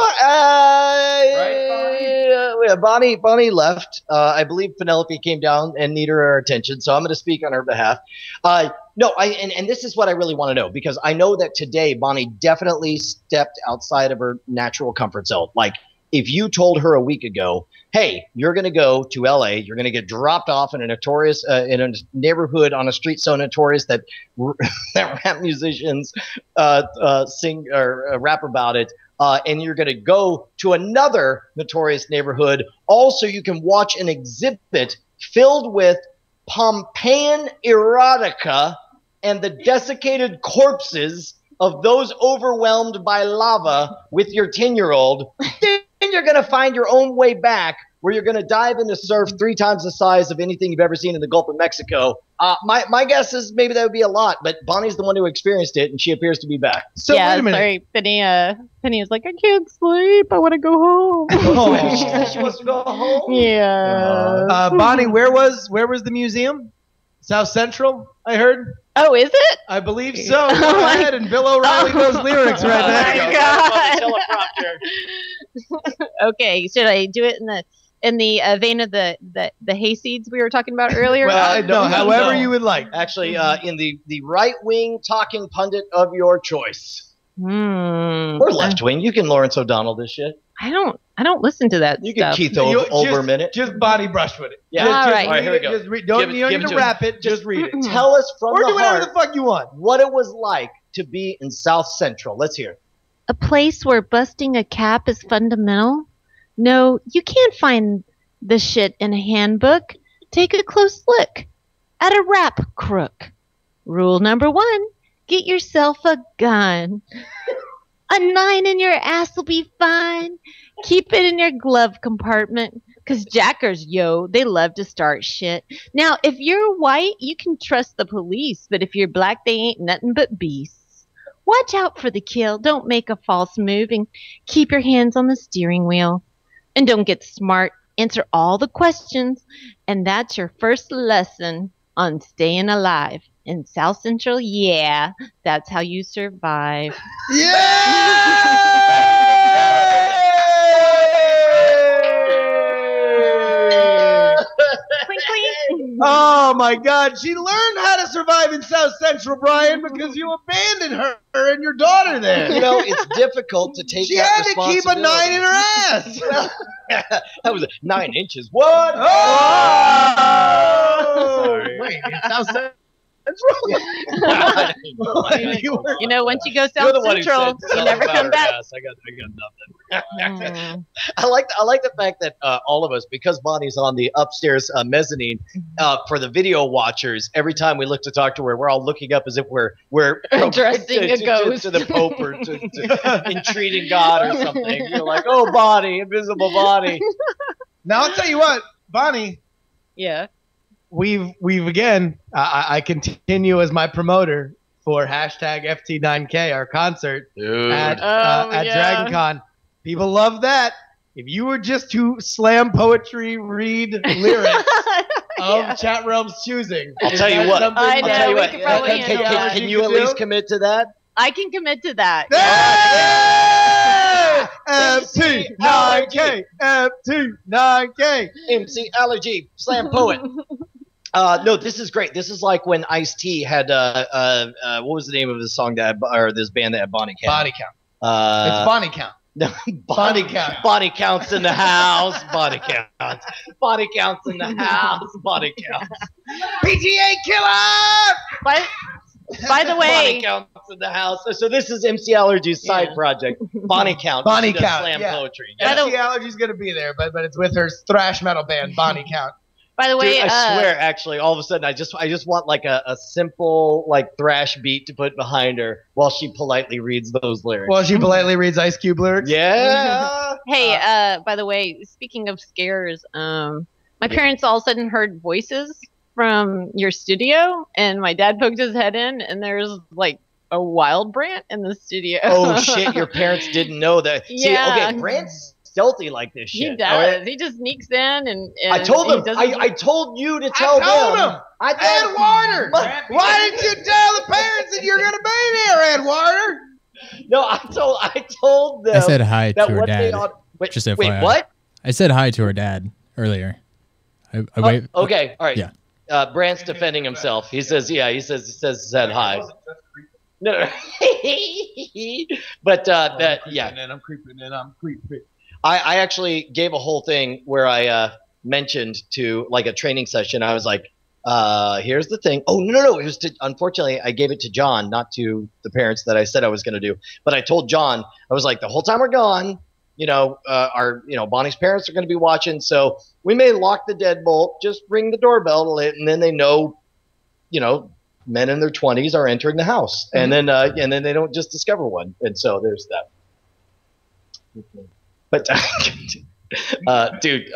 Speaker 3: fine. Bonnie left. I believe Penelope came down and needed her attention, so I'm going to speak on her behalf. And this is what I really want to know, because I know that today Bonnie definitely stepped outside of her natural comfort zone. Like, if you told her a week ago, hey, you're going to go to LA, you're going to get dropped off in a notorious, in a neighborhood on a street so notorious that rap musicians sing or rap about it, and you're going to go to another notorious neighborhood. Also, you can watch an exhibit filled with Pompeian erotica and the desiccated corpses of those overwhelmed by lava with your 10-year-old. Then you're going to find your own way back, where you're going to dive into surf 3 times the size of anything you've ever seen in the Gulf of Mexico. My guess is maybe that would be a lot, but Bonnie's the one who experienced it, and she appears to be back.
Speaker 4: So wait a minute.
Speaker 6: Sorry, Penny is like, I can't sleep. I want to go home.
Speaker 3: She wants to go home.
Speaker 6: Yeah.
Speaker 4: Bonnie, where was the museum? South Central, I heard.
Speaker 6: Oh, is it?
Speaker 4: I believe so. Go ahead and Bill O'Reilly those lyrics right
Speaker 6: Oh
Speaker 4: now.
Speaker 6: my God. Okay, should I do it in the vein of the hayseeds we were talking about earlier?
Speaker 4: Well, however you would like.
Speaker 3: Actually, in the right-wing talking pundit of your choice. Or left-wing. You can Lawrence O'Donnell this shit.
Speaker 6: I don't listen to that
Speaker 3: You
Speaker 6: stuff.
Speaker 3: can Keith Olbermann it.
Speaker 4: Just body brush with it.
Speaker 3: Yeah.
Speaker 6: All right.
Speaker 3: All right, here we go.
Speaker 4: Just read, don't you need to wrap it. Just read it.
Speaker 3: Tell us from
Speaker 4: Or
Speaker 3: the
Speaker 4: do whatever
Speaker 3: heart
Speaker 4: the fuck you want.
Speaker 3: what it was like to be in South Central. Let's hear it.
Speaker 6: A place where busting a cap is fundamental? No, you can't find the shit in a handbook. Take a close look at a rap crook. Rule number 1, get yourself a gun. A 9 in your ass will be fine. Keep it in your glove compartment. Because jackers, they love to start shit. Now, if you're white, you can trust the police. But if you're black, they ain't nothing but beasts. Watch out for the kill. Don't make a false move. And keep your hands on the steering wheel. And don't get smart. Answer all the questions. And that's your first lesson on staying alive. In South Central, that's how you survive.
Speaker 4: Oh my God, she learned how to survive in South Central, Brian, because you abandoned her and your daughter there.
Speaker 3: It's difficult to take
Speaker 4: She
Speaker 3: that
Speaker 4: had to keep a 9 in her ass.
Speaker 3: That was 9 inches. What?
Speaker 4: Oh! Oh, wait, it's South Central.
Speaker 6: You know, once you go
Speaker 3: You're
Speaker 6: South
Speaker 3: the one who
Speaker 6: Central,
Speaker 3: said
Speaker 6: you
Speaker 3: tell
Speaker 6: never
Speaker 3: about
Speaker 6: come
Speaker 3: her
Speaker 6: back.
Speaker 3: ass. I got nothing.
Speaker 6: Mm.
Speaker 3: I like the fact that all of us, because Bonnie's on the upstairs mezzanine, for the video watchers, every time we look to talk to her, we're all looking up as if we're
Speaker 6: Addressing a ghost.
Speaker 3: to the Pope or to entreating God or something. You're like, oh, Bonnie, invisible Bonnie.
Speaker 4: Now I'll tell you what, Bonnie.
Speaker 6: Yeah.
Speaker 4: We've again. I continue as my promoter for hashtag FT9K, our concert
Speaker 3: Dude.
Speaker 4: at
Speaker 6: yeah.
Speaker 4: Dragon Con. People love that. If you were just to slam poetry, read lyrics of Chat Realm's choosing,
Speaker 3: I'll tell you what.
Speaker 6: I know,
Speaker 3: I'll tell you
Speaker 6: we
Speaker 3: what.
Speaker 6: could probably
Speaker 3: Can you at least commit to that?
Speaker 6: I can commit to that.
Speaker 4: FT9K, FT9K.
Speaker 3: MC Allergy, slam poet. No, this is great. This is like when Ice-T had what was the name of his song or this band that had Bonnie Count?
Speaker 4: Body count. It's Bonnie count.
Speaker 3: Bonnie count. Bonnie counts in the house. Bonnie counts. Bonnie counts in the house. Bonnie counts.
Speaker 4: PTA killer.
Speaker 6: By the way,
Speaker 3: Bonnie counts in the house. So this is MC Allergy's side project. Bonnie count.
Speaker 4: Bonnie
Speaker 3: She does
Speaker 4: count.
Speaker 3: Slam poetry.
Speaker 6: By the-
Speaker 4: MC Allergy's gonna be there, but it's with her thrash metal band Bonnie Count.
Speaker 6: by the way,
Speaker 3: Dude, I swear, actually, all of a sudden, I just want like a simple like thrash beat to put behind her while she politely reads those lyrics.
Speaker 4: Well, she politely reads Ice Cube lyrics.
Speaker 3: Yeah.
Speaker 6: hey, by the way, speaking of scares, my parents all of a sudden heard voices from your studio, and my dad poked his head in, and there's like a wild Brant in the studio.
Speaker 3: Oh shit! Your parents didn't know that.
Speaker 6: Yeah.
Speaker 3: See, okay, Brant's stealthy like this shit.
Speaker 6: He does.
Speaker 3: alright?
Speaker 6: He just sneaks in, and
Speaker 3: I told
Speaker 6: he
Speaker 3: him.
Speaker 6: doesn't-
Speaker 3: I told you to tell
Speaker 4: told
Speaker 3: them.
Speaker 4: him.
Speaker 3: I
Speaker 4: Ed
Speaker 3: told
Speaker 4: Warner.
Speaker 3: But-
Speaker 4: Why didn't you tell the parents that you're gonna be there, Ed Warner?
Speaker 3: No, I told them.
Speaker 7: I said hi to
Speaker 3: that
Speaker 7: her
Speaker 3: what they
Speaker 7: dad.
Speaker 3: ought. Wait,
Speaker 7: Just
Speaker 3: wait,
Speaker 7: FYI.
Speaker 3: what?
Speaker 7: I said hi to her dad earlier. I wait.
Speaker 3: Okay, all right.
Speaker 7: Yeah.
Speaker 3: Brant's defending himself. He says, yeah, he said hi. No, but yeah.
Speaker 4: I'm creeping in. I'm creeping.
Speaker 3: I actually gave a whole thing where I mentioned to like a training session. I was like, here's the thing. Oh, no. It was unfortunately, I gave it to John, not to the parents that I said I was going to do. But I told John, I was like, the whole time we're gone, Bonnie's parents are going to be watching. So we may lock the deadbolt, just ring the doorbell, and then they know, men in their 20s are entering the house.
Speaker 4: Mm-hmm.
Speaker 3: And then they don't just discover one. And so there's that. But dude,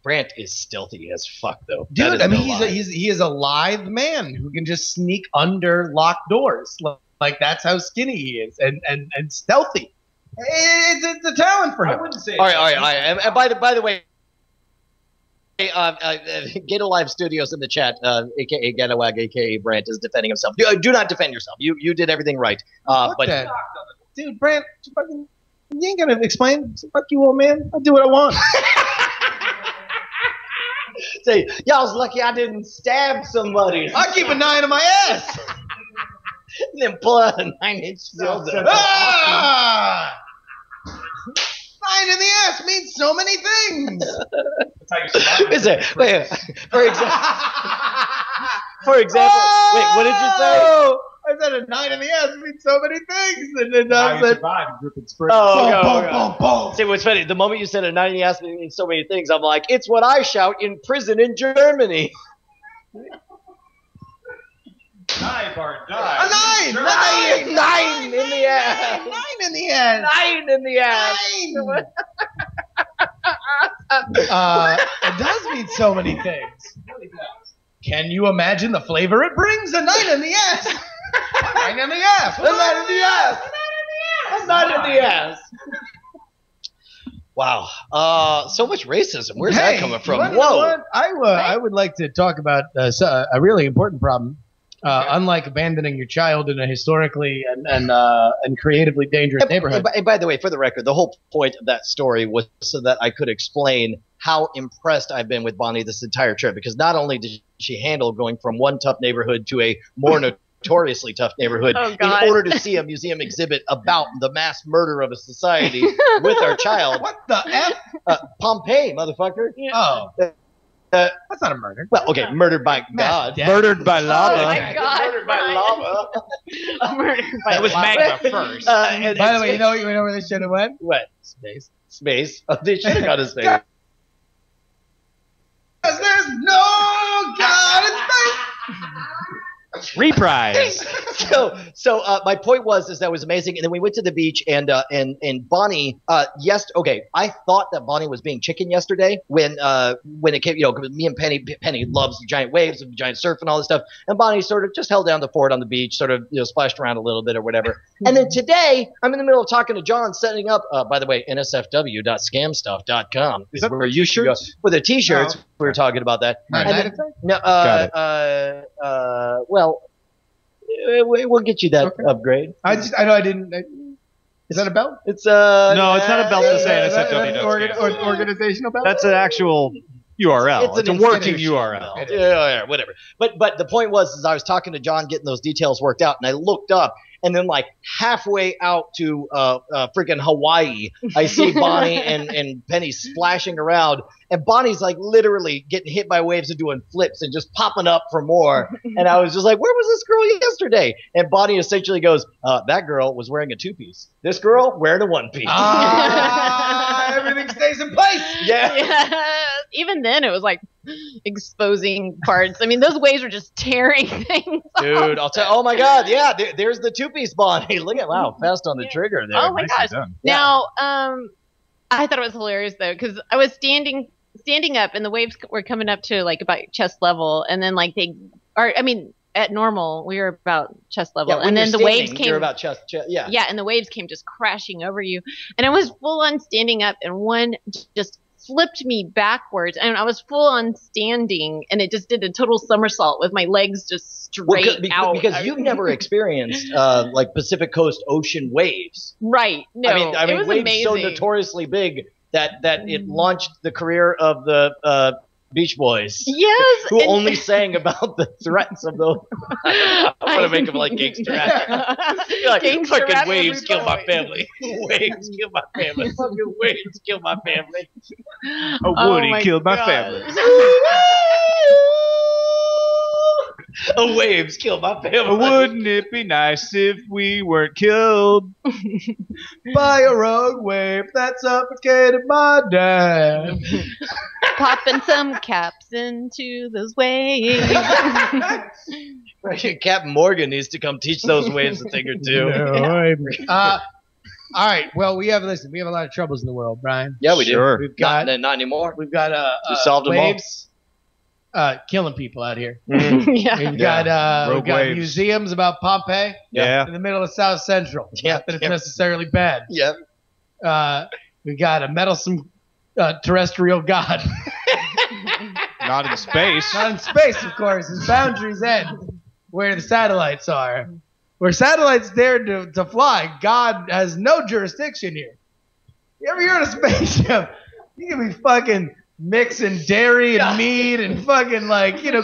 Speaker 3: Brant is stealthy as fuck, though.
Speaker 4: Dude, I mean, he is a lithe man who can just sneak under locked doors. Like that's how skinny he is, and stealthy. It's a talent for him.
Speaker 5: I wouldn't say.
Speaker 3: All right. And by the way, Gato Live Studios in the chat, aka Gatawag, aka Brant, is defending himself. Do not defend yourself. You did everything right.
Speaker 4: Fuck
Speaker 3: But
Speaker 4: that. Dude, Brant, you ain't gonna explain. Fuck you, old man. I'll do what I want.
Speaker 3: say, y'all's lucky I didn't stab somebody.
Speaker 4: I keep a 9 in my ass.
Speaker 3: And then pull out a 9-inch dildo.
Speaker 4: Ah! 9 in the ass means so many things.
Speaker 3: Is it? Wait, for example, wait, what did you say?
Speaker 4: Oh, I said a 9 in the ass means so many things. And then I said,
Speaker 3: Oh, okay. See, what's funny, the moment you said a 9 in the ass means so many things, I'm like, it's what I shout in prison in Germany.
Speaker 5: Die, Bart,
Speaker 4: a
Speaker 5: die.
Speaker 4: 9!
Speaker 3: 9 in the ass.
Speaker 4: 9 in the ass.
Speaker 3: 9 in the ass.
Speaker 4: 9! It does mean so many things. Can you imagine the flavor it brings? A 9 in the ass. 9 in the ass.
Speaker 3: A 9 in the ass. A 9 in the ass. Wow. So much racism. Where's that coming from?
Speaker 4: You know what? I would like to talk about a really important problem. Unlike abandoning your child in a historically and creatively dangerous neighborhood.
Speaker 3: And by the way, for the record, the whole point of that story was so that I could explain how impressed I've been with Bonnie this entire trip. Because not only did she handle going from one tough neighborhood to a more notoriously tough neighborhood in order to see a museum exhibit about the mass murder of a society with our child.
Speaker 4: What the F?
Speaker 3: Pompeii, motherfucker.
Speaker 4: Oh. That's not a murder.
Speaker 3: Well, okay, murdered by God.
Speaker 4: death.
Speaker 5: Murdered by lava.
Speaker 6: Oh my God!
Speaker 3: Murdered by lava.
Speaker 6: Murdered by
Speaker 5: It was
Speaker 6: lava.
Speaker 5: magma first.
Speaker 4: By the way, you know where they should have went?
Speaker 3: What?
Speaker 4: Space.
Speaker 3: Space. Oh, they should have got a space.
Speaker 4: Because there's no God in space.
Speaker 5: Reprise.
Speaker 3: So my point is that was amazing, and then we went to the beach, and Bonnie, okay, I thought that Bonnie was being chicken yesterday when it came, 'cause me and Penny loves the giant waves and giant surf and all this stuff, and Bonnie sort of just held down the fort on the beach, sort of splashed around a little bit or whatever, and then today I'm in the middle of talking to John, setting up, by the way, nsfw.scamstuff.com is where you should go for the t-shirts. We were talking about that. Well, we'll get you that upgrade.
Speaker 4: I know I didn't. Is that a belt?
Speaker 3: It's
Speaker 5: No, it's not a belt to say NSFW.
Speaker 4: Organizational belt.
Speaker 5: That's an actual URL. It's a working URL.
Speaker 3: Yeah, whatever. But the point was, I was talking to John, getting those details worked out, and I looked up, and then like halfway out to freaking Hawaii, I see Bonnie and Penny splashing around, and Bonnie's like literally getting hit by waves and doing flips and just popping up for more. And I was just like, where was this girl yesterday? And Bonnie essentially goes, that girl was wearing a two-piece. This girl wearing a one-piece.
Speaker 4: Everything stays in place.
Speaker 3: Yeah.
Speaker 6: Even then, it was like exposing parts. I mean, those waves were just tearing things.
Speaker 3: Dude, I'll tell. Oh my God, yeah. There's the two-piece Bonnie. Look at fast on the trigger there.
Speaker 6: Oh my
Speaker 5: Nicely
Speaker 6: gosh.
Speaker 5: done.
Speaker 6: Now, I thought it was hilarious though, because I was standing up, and the waves were coming up to like about chest level, and then like at normal we were about chest level,
Speaker 3: Yeah, when
Speaker 6: and then
Speaker 3: you're
Speaker 6: the waves
Speaker 3: standing,
Speaker 6: came
Speaker 3: you're about chest. Yeah.
Speaker 6: yeah, and the waves came just crashing over you, and I was full on standing up, and one just flipped me backwards, and I was full on standing, and it just did a total somersault with my legs just straight out.
Speaker 3: Because you've never experienced like Pacific Coast ocean waves.
Speaker 6: Right. No,
Speaker 3: I mean,
Speaker 6: it was
Speaker 3: waves
Speaker 6: amazing.
Speaker 3: so notoriously big that it launched the career of the Beach Boys.
Speaker 6: Yes.
Speaker 3: Who only sang about the threats of those. I want to make them like gangster rap. Like,
Speaker 6: Gangsta
Speaker 3: fucking
Speaker 6: rap
Speaker 3: waves
Speaker 6: every
Speaker 3: kill my
Speaker 6: boy.
Speaker 3: family. Waves kill my family. Fucking waves kill my family.
Speaker 5: A Woody killed my family.
Speaker 3: Waves kill my family.
Speaker 5: Wouldn't it be nice if we weren't killed?
Speaker 4: By a rogue wave that suffocated my dad.
Speaker 6: Popping some caps into those waves.
Speaker 3: Captain Morgan needs to come teach those waves a thing or two.
Speaker 4: All right. Well, we have a lot of troubles in the world, Brian.
Speaker 3: Yeah, we
Speaker 5: Sure.
Speaker 3: do.
Speaker 4: We've got
Speaker 3: Not anymore.
Speaker 4: We've got
Speaker 3: We solved them all.
Speaker 4: waves killing people out here.
Speaker 6: Yeah.
Speaker 4: We've got
Speaker 5: Rogue waves.
Speaker 4: museums about Pompeii
Speaker 5: Yeah.
Speaker 4: in the middle of South Central.
Speaker 3: Yeah,
Speaker 4: Not that it's
Speaker 3: yeah.
Speaker 4: necessarily bad.
Speaker 3: Yep.
Speaker 4: We got a meddlesome terrestrial god.
Speaker 5: Not in space.
Speaker 4: Not in space, of course. His boundaries end where the satellites are. Where satellites dare to fly, God has no jurisdiction here. You ever hear of a spaceship? You can be fucking mixing dairy and meat and fucking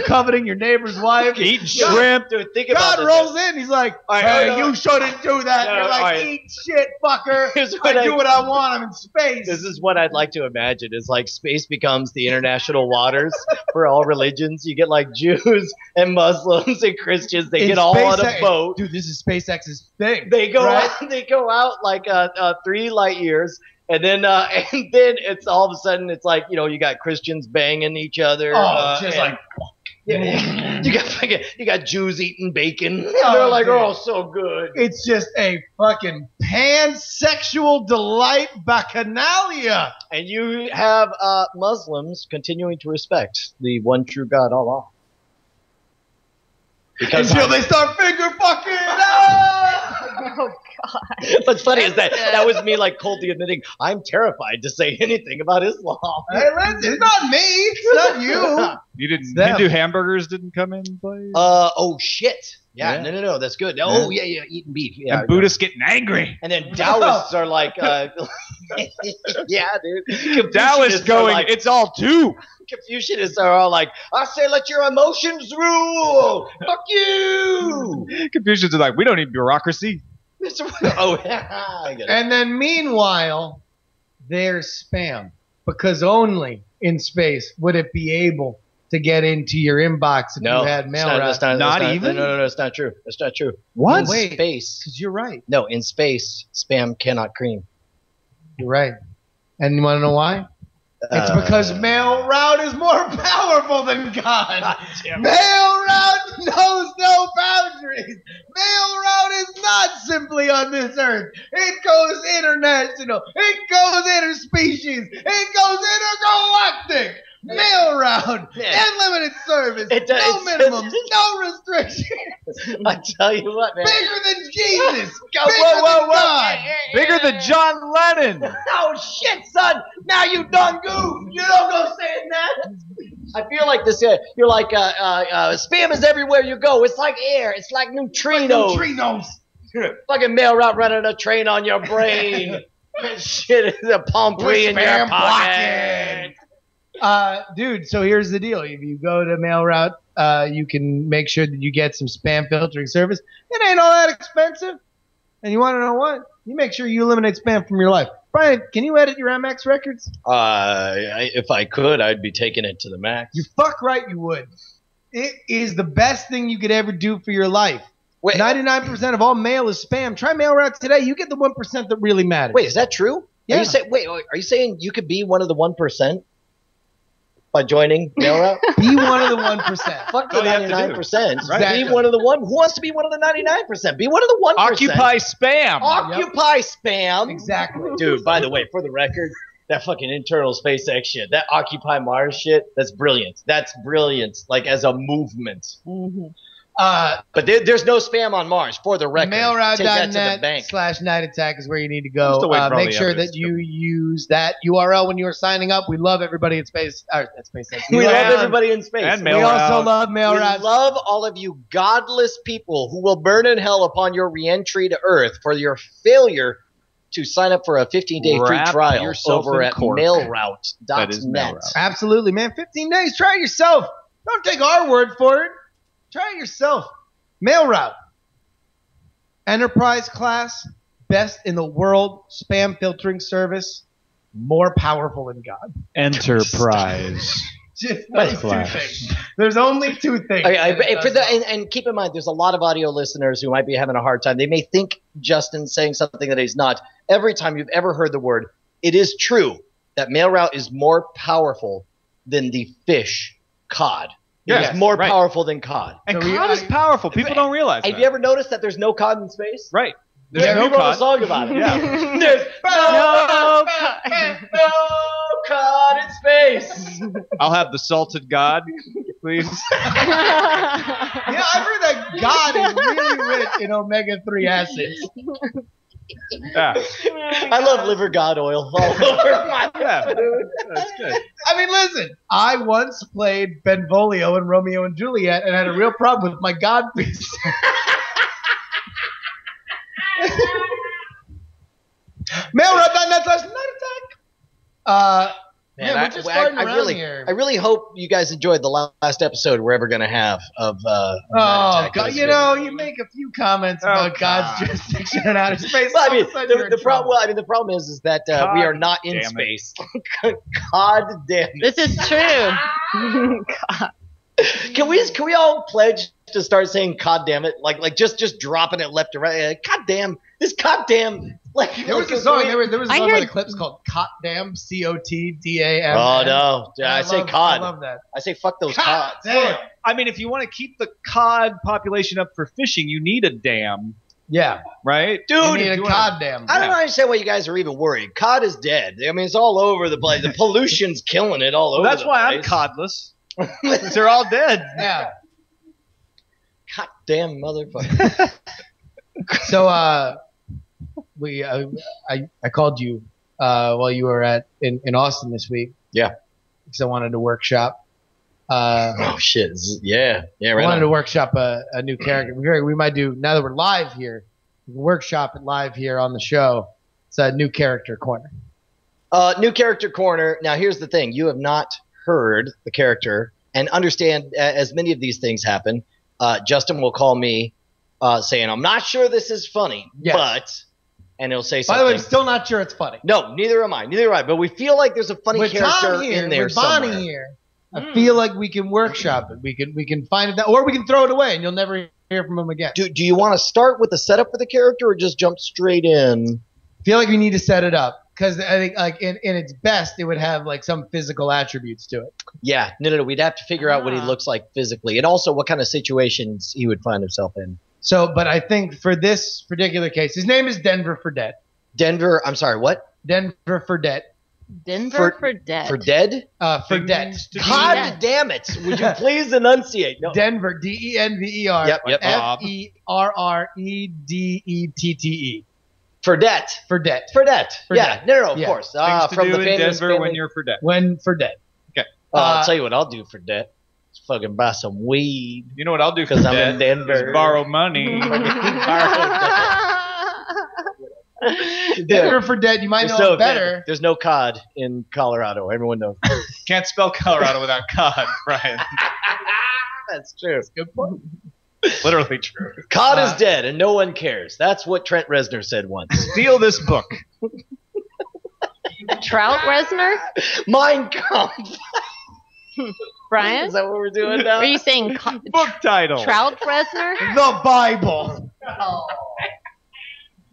Speaker 4: coveting your neighbor's wife.
Speaker 5: Eating shrimp.
Speaker 3: Dude, think about
Speaker 4: God
Speaker 3: this.
Speaker 4: rolls in. He's like,
Speaker 3: right,
Speaker 4: hey,
Speaker 3: hold on.
Speaker 4: you shouldn't do that.
Speaker 3: No,
Speaker 4: You're like,
Speaker 3: all right.
Speaker 4: eat shit, fucker.
Speaker 3: Here's what
Speaker 4: I do what I want. I'm in space.
Speaker 3: This is what I'd like to imagine is like space becomes the international waters for all religions. You get like Jews and Muslims and Christians. They
Speaker 4: In
Speaker 3: get all on a
Speaker 4: SpaceX-
Speaker 3: boat.
Speaker 4: Dude, this is SpaceX's thing.
Speaker 3: They go
Speaker 4: right?
Speaker 3: out. They go out like 3 light years, and then it's all of a sudden it's like you got Christians banging each other.
Speaker 4: Just
Speaker 3: and-
Speaker 4: like.
Speaker 3: Yeah. You got Jews eating bacon.
Speaker 4: Oh,
Speaker 3: They're like,
Speaker 4: dude.
Speaker 3: oh, so good.
Speaker 4: It's just a fucking pansexual delight bacchanalia.
Speaker 3: And you have Muslims continuing to respect the one true God, Allah. Because
Speaker 4: Until they start finger fucking. Ah!
Speaker 3: what's funny is that was me like coldly admitting I'm terrified to say anything about Islam.
Speaker 4: Hey, listen, it's not me. It's not you.
Speaker 5: You didn't.
Speaker 4: them.
Speaker 5: Hindu hamburgers didn't come in play.
Speaker 3: Oh shit. Yeah,
Speaker 5: Yeah.
Speaker 3: no, that's good. Oh yeah, eating beef. Yeah.
Speaker 5: And Buddhists getting angry.
Speaker 3: And then Taoists are like, yeah, dude. Confucianists
Speaker 5: Taoists
Speaker 3: are
Speaker 5: going.
Speaker 3: like-
Speaker 5: It's all two.
Speaker 3: Confucianists are all like, I say let your emotions rule. Fuck you.
Speaker 5: Confucians are like, we don't need bureaucracy.
Speaker 3: Oh, I get it.
Speaker 4: And then meanwhile, there's spam because only in space, would it be able to get into your inbox if you had mail route?
Speaker 3: Not even? No, that's not true. That's not true.
Speaker 4: What?
Speaker 3: In space.
Speaker 4: Because you're right.
Speaker 3: No, in space, spam cannot cream.
Speaker 4: You're right. And you want to know why? It's because mail route is more powerful than God. Mail route knows no boundaries. Mail route is not simply on this earth. It goes international. It goes interspecies. It goes intergalactic. Mail route, unlimited service, no minimums, no restrictions.
Speaker 3: I tell you what, man.
Speaker 4: Bigger than Jesus.
Speaker 3: Whoa.
Speaker 5: Bigger than John Lennon.
Speaker 3: Oh, shit, son. Now you done goof. You don't go saying that. I feel like this. You're like, spam is everywhere you go. It's like air. It's like neutrinos. Fucking mail route running a train on your brain. Shit is a Pompeii in your pocket.
Speaker 4: Dude, so here's the deal. If you go to mail route, you can make sure that you get some spam filtering service. It ain't all that expensive. And you want to know what? You make sure you eliminate spam from your life. Brian, can you edit your MX records?
Speaker 3: If I could, I'd be taking it to the max.
Speaker 4: You fuck right you would. It is the best thing you could ever do for your life. Wait, 99% of all mail is spam. Try mail route today. You get the 1% that really matters.
Speaker 3: Wait, is that true?
Speaker 4: Yeah.
Speaker 3: Are you saying you could be one of the 1%? By joining mail route?
Speaker 4: Be one of the 1%.
Speaker 3: Fuck the 99%.
Speaker 4: Right.
Speaker 3: Be one of the one. Who wants to be one of the 99%? Be one of the 1%.
Speaker 5: Occupy spam.
Speaker 3: Occupy spam.
Speaker 4: Exactly.
Speaker 3: Dude, by the way, for the record, that fucking internal SpaceX shit, that Occupy Mars shit, that's brilliant. That's brilliant, like as a movement.
Speaker 4: Mm-hmm.
Speaker 3: But there's no spam on Mars, for the record.
Speaker 4: Mailroute.net/night attack is where you need to go. Make sure that you use that URL when you are signing up. We love everybody in space.
Speaker 3: We love everybody in space.
Speaker 5: And
Speaker 3: we
Speaker 4: also love Mailroute.
Speaker 3: We love all of you godless people who will burn in hell upon your reentry to Earth for your failure to sign up for a 15-day free trial over at mailroute.net.
Speaker 4: Absolutely, man. 15 days. Try it yourself. Don't take our word for it. Try it yourself. Mail route. Enterprise class. Best in the world. Spam filtering service. More powerful than God.
Speaker 5: Enterprise.
Speaker 4: Just those two things. There's only two things.
Speaker 3: And keep in mind, there's a lot of audio listeners who might be having a hard time. They may think Justin's saying something that he's not. Every time you've ever heard the word, it is true that mail route is more powerful than the fish cod. It's more powerful than cod.
Speaker 5: And cod is powerful. People don't realize that.
Speaker 3: Have you ever noticed that there's no cod in space?
Speaker 5: Right. There's no
Speaker 3: we wrote
Speaker 5: cod.
Speaker 3: a song about it.
Speaker 5: Yeah.
Speaker 3: There's no cod in space.
Speaker 5: I'll have the salted God, please.
Speaker 4: Yeah, I've heard that God is really rich in omega-3 acids.
Speaker 5: Yeah.
Speaker 3: I love liver god oil all over my food.
Speaker 5: That's good.
Speaker 4: I mean, listen, I once played Benvolio in Romeo and Juliet and had a real problem with my God piece. Mailroute.net/night attack.
Speaker 3: Man,
Speaker 4: we're just starting around here.
Speaker 3: I really hope you guys enjoyed the last episode we're ever going to have of
Speaker 4: Oh, God, you make a few comments about God's jurisdiction in outer space.
Speaker 3: Well, I mean, the problem is that we are not in space. God damn it.
Speaker 6: This is true.
Speaker 3: God. Can we all pledge to start saying "God damn it"? Like just dropping it left to right. God damn this! God damn! Like
Speaker 4: there was a song. There was a song by the Clips called "Cotdam," COTDAM.
Speaker 3: Oh no! I say cod.
Speaker 4: I love that.
Speaker 3: I say fuck those cods.
Speaker 4: Damn.
Speaker 5: I mean, if you want to keep the cod population up for fishing, you need a dam.
Speaker 4: Yeah,
Speaker 5: right,
Speaker 4: dude. You need a cod dam.
Speaker 3: I don't understand why you guys are even worried. Cod is dead. I mean, it's all over the place. The pollution's killing it all over.
Speaker 5: That's why
Speaker 3: place.
Speaker 5: I'm codless. They're all dead.
Speaker 4: Yeah.
Speaker 3: God damn motherfucker.
Speaker 4: So, I called you while you were in Austin this week.
Speaker 3: Yeah.
Speaker 4: Because I wanted to workshop.
Speaker 3: Oh shit! Yeah.
Speaker 4: I wanted to workshop a new character. We might do, now that we're live here, we can workshop it live here on the show. It's a new character corner.
Speaker 3: New character corner. Now here's the thing: you have not heard the character and understand as many of these things happen. Justin will call me saying, "I'm not sure this is funny,"
Speaker 4: yes.
Speaker 3: but, and he'll say
Speaker 4: By
Speaker 3: something.
Speaker 4: the way, I'm still not sure it's funny.
Speaker 3: No, neither am I. Neither am I. But we feel like there's a funny
Speaker 4: With
Speaker 3: character
Speaker 4: Tom here,
Speaker 3: in there
Speaker 4: with Bonnie
Speaker 3: somewhere.
Speaker 4: here, I feel like we can workshop it. We can find it, or we can throw it away, and you'll never hear from him again.
Speaker 3: Do you want to start with the setup for the character, or just jump straight in?
Speaker 4: I feel like we need to set it up because I think, like in its best, it would have like some physical attributes to it.
Speaker 3: Yeah, no. We'd have to figure out what he looks like physically, and also what kind of situations he would find himself in.
Speaker 4: So, but I think for this particular case, his name is Denver Fredette.
Speaker 3: Denver. I'm sorry. What?
Speaker 4: Denver Fredette.
Speaker 6: Denver for dead.
Speaker 3: For dead?
Speaker 4: Fredette.
Speaker 3: God damn it! Would you please enunciate? No.
Speaker 4: Denver. Denver.
Speaker 3: Yep.
Speaker 4: Ferredette.
Speaker 3: Fredette.
Speaker 4: Fredette.
Speaker 3: Yeah. No. Of
Speaker 4: Yeah.
Speaker 3: course.
Speaker 5: Things to
Speaker 3: From
Speaker 5: do
Speaker 3: the
Speaker 5: in
Speaker 3: famous
Speaker 5: Denver
Speaker 3: family.
Speaker 5: when you're for debt.
Speaker 4: When Fredette.
Speaker 5: Okay.
Speaker 3: I'll tell you what I'll do for debt. Is fucking buy some weed.
Speaker 5: You know what I'll do for
Speaker 3: Because I'm
Speaker 5: debt?
Speaker 3: in Denver.
Speaker 5: Is borrow money.
Speaker 4: Denver Fredette. You might know it better.
Speaker 3: There's no COD in Colorado. Everyone knows.
Speaker 5: Can't spell Colorado without COD, Brian.
Speaker 3: That's true.
Speaker 4: Good point.
Speaker 5: Literally true.
Speaker 3: COD is dead and no one cares. That's what Trent Reznor said once.
Speaker 5: Steal this book.
Speaker 6: Trout Reznor?
Speaker 3: Mein Kampf.
Speaker 6: Brian?
Speaker 3: Is that what we're doing now?
Speaker 6: Are you saying
Speaker 5: Book title.
Speaker 6: Trout Reznor?
Speaker 4: The Bible.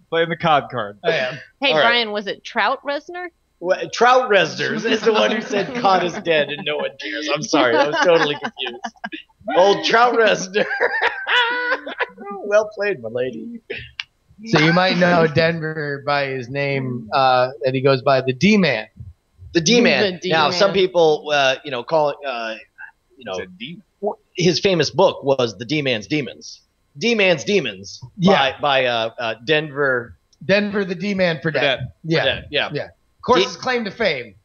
Speaker 5: Playing the COD card.
Speaker 4: I am.
Speaker 6: Hey,
Speaker 3: All right.
Speaker 6: Brian, was it Trout Reznor?
Speaker 3: Well, Trout Reznor is the one who said COD is dead and no one cares. I'm sorry. I was totally confused. Old Trout Reznor. Well played, my lady.
Speaker 4: So you might know Denver by his name that he goes by the D-Man.
Speaker 3: The D-Man.
Speaker 6: The
Speaker 3: Now,
Speaker 6: D-Man.
Speaker 3: some people, call it, his famous book was The D-Man's Demons. D-Man's Demons by Denver.
Speaker 4: Denver the D-Man Fredette. Yeah.
Speaker 3: Yeah.
Speaker 4: Of course, his claim to fame,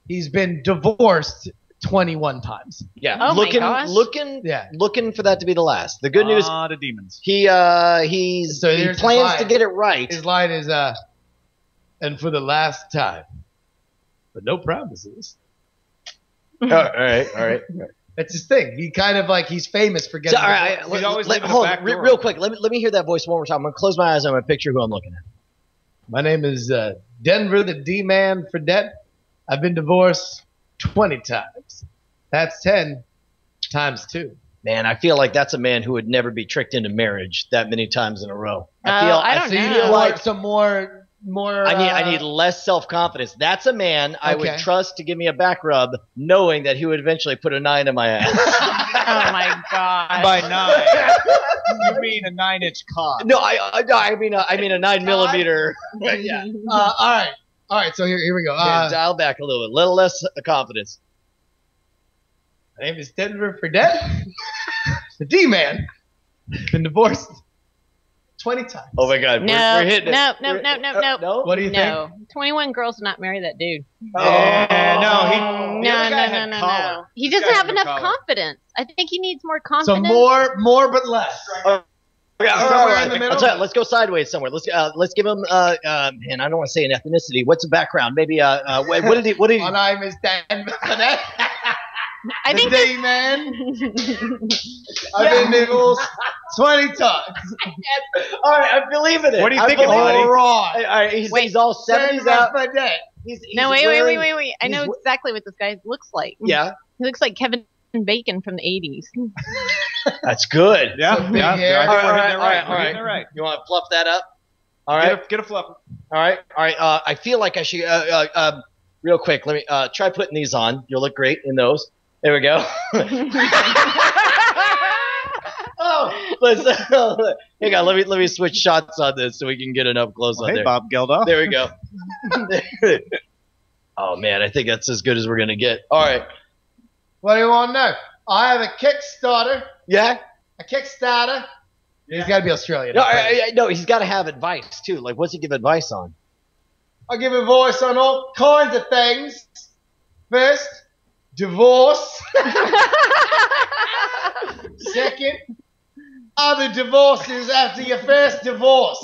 Speaker 4: he's been divorced 21 times.
Speaker 3: Yeah.
Speaker 6: Oh my gosh.
Speaker 3: Looking for that to be the last. The good news,
Speaker 5: The demons.
Speaker 3: he plans to get it right.
Speaker 4: His line is, and for the last time, but no promises.
Speaker 3: All right.
Speaker 4: That's his thing. He kind of like, he's famous for getting.
Speaker 3: So, all right,
Speaker 5: He's always leaving a
Speaker 3: hold
Speaker 5: back
Speaker 3: on,
Speaker 5: door.
Speaker 3: real quick. Let me hear that voice one more time. I'm gonna close my eyes and I'm gonna picture who I'm looking at.
Speaker 4: My name is Denver the D-Man Fredette. I've been divorced 20 times. That's 10 times 2.
Speaker 3: Man, I feel like that's a man who would never be tricked into marriage that many times in a row.
Speaker 6: I don't
Speaker 4: You
Speaker 6: know.
Speaker 4: need like some more.
Speaker 3: I need less self-confidence. That's a man I would trust to give me a back rub, knowing that he would eventually put a 9 in my ass.
Speaker 6: Oh my god.
Speaker 5: By 9. You mean a 9-inch cock.
Speaker 3: No, I mean a 9 millimeter. Yeah.
Speaker 4: All right. So here we go.
Speaker 3: Dial back a little bit, a little less confidence.
Speaker 4: My name is Denver Fredette. The D-Man. Been divorced 20 times.
Speaker 3: Oh my God,
Speaker 6: No,
Speaker 3: we're hitting it.
Speaker 6: No.
Speaker 4: What do you think?
Speaker 6: No. 21 girls would not marry that dude.
Speaker 5: No.
Speaker 6: He doesn't have enough confidence. I think he needs more
Speaker 4: So
Speaker 6: confidence.
Speaker 4: more but less.
Speaker 3: Okay,
Speaker 4: Somewhere in the middle?
Speaker 3: I'll tell you, let's go sideways somewhere. Let's give him and I don't want to say an ethnicity. What's the background? Maybe what did he?
Speaker 4: My name is Denver Fredette.
Speaker 6: I think
Speaker 4: D-Man. I've been divorced 20 times.
Speaker 3: All right, I believe in it.
Speaker 5: What do you think, buddy?
Speaker 3: All right, he's all 70s out. He's
Speaker 6: No,
Speaker 3: wearing-
Speaker 6: wait. I know exactly what this guy looks like.
Speaker 3: Yeah,
Speaker 6: He looks like Kevin Bacon from the 80s.
Speaker 3: that's good.
Speaker 5: Yeah.
Speaker 4: big hair.
Speaker 5: I think we're hitting it
Speaker 3: All
Speaker 5: right.
Speaker 3: right.
Speaker 5: We're hitting it right.
Speaker 3: You want to fluff that up? All right.
Speaker 5: Get a fluff.
Speaker 3: All right. I feel like I should. Real quick, let me try putting these on. You'll look great in those. There we go. Hang on. Let me switch shots on this so we can get an up close on
Speaker 5: Hey,
Speaker 3: there.
Speaker 5: Bob Geldof.
Speaker 3: There we go. Oh man, I think that's as good as we're gonna get. All right.
Speaker 4: What do you want to know? I have a Kickstarter.
Speaker 3: Yeah.
Speaker 4: A Kickstarter. He's got to be Australian.
Speaker 3: No, he's got to have advice too. Like, what's he give advice on?
Speaker 4: I give advice on all kinds of things. First, divorce. Second, other divorces after your first divorce.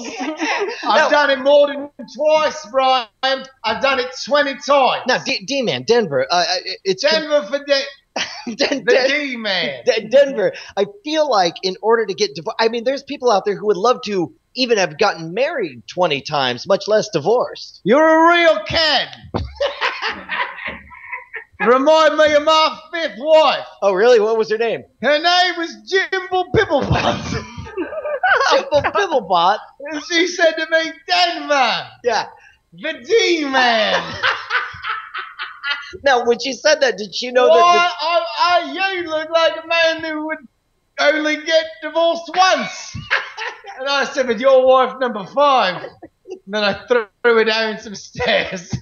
Speaker 4: I've done it more than twice, Brian. I've done it 20 times.
Speaker 3: Now, D-Man, Denver. It's
Speaker 4: Denver for the D-Man.
Speaker 3: Denver. I feel like in order to get divorced, I mean, there's people out there who would love to even have gotten married 20 times, much less divorced.
Speaker 2: You're a real kid. Remind me of my 5th wife.
Speaker 3: Oh, really? What was her name?
Speaker 2: Her name was Jimble Pibblebot.
Speaker 3: Jimble Pibblebot?
Speaker 2: And she said to me, Denver,
Speaker 3: Yeah.
Speaker 2: the D-man.
Speaker 3: Now, when she said that, did she know
Speaker 2: You look like a man who would only get divorced once. And I said, with your wife number 5. And then I threw her down some stairs.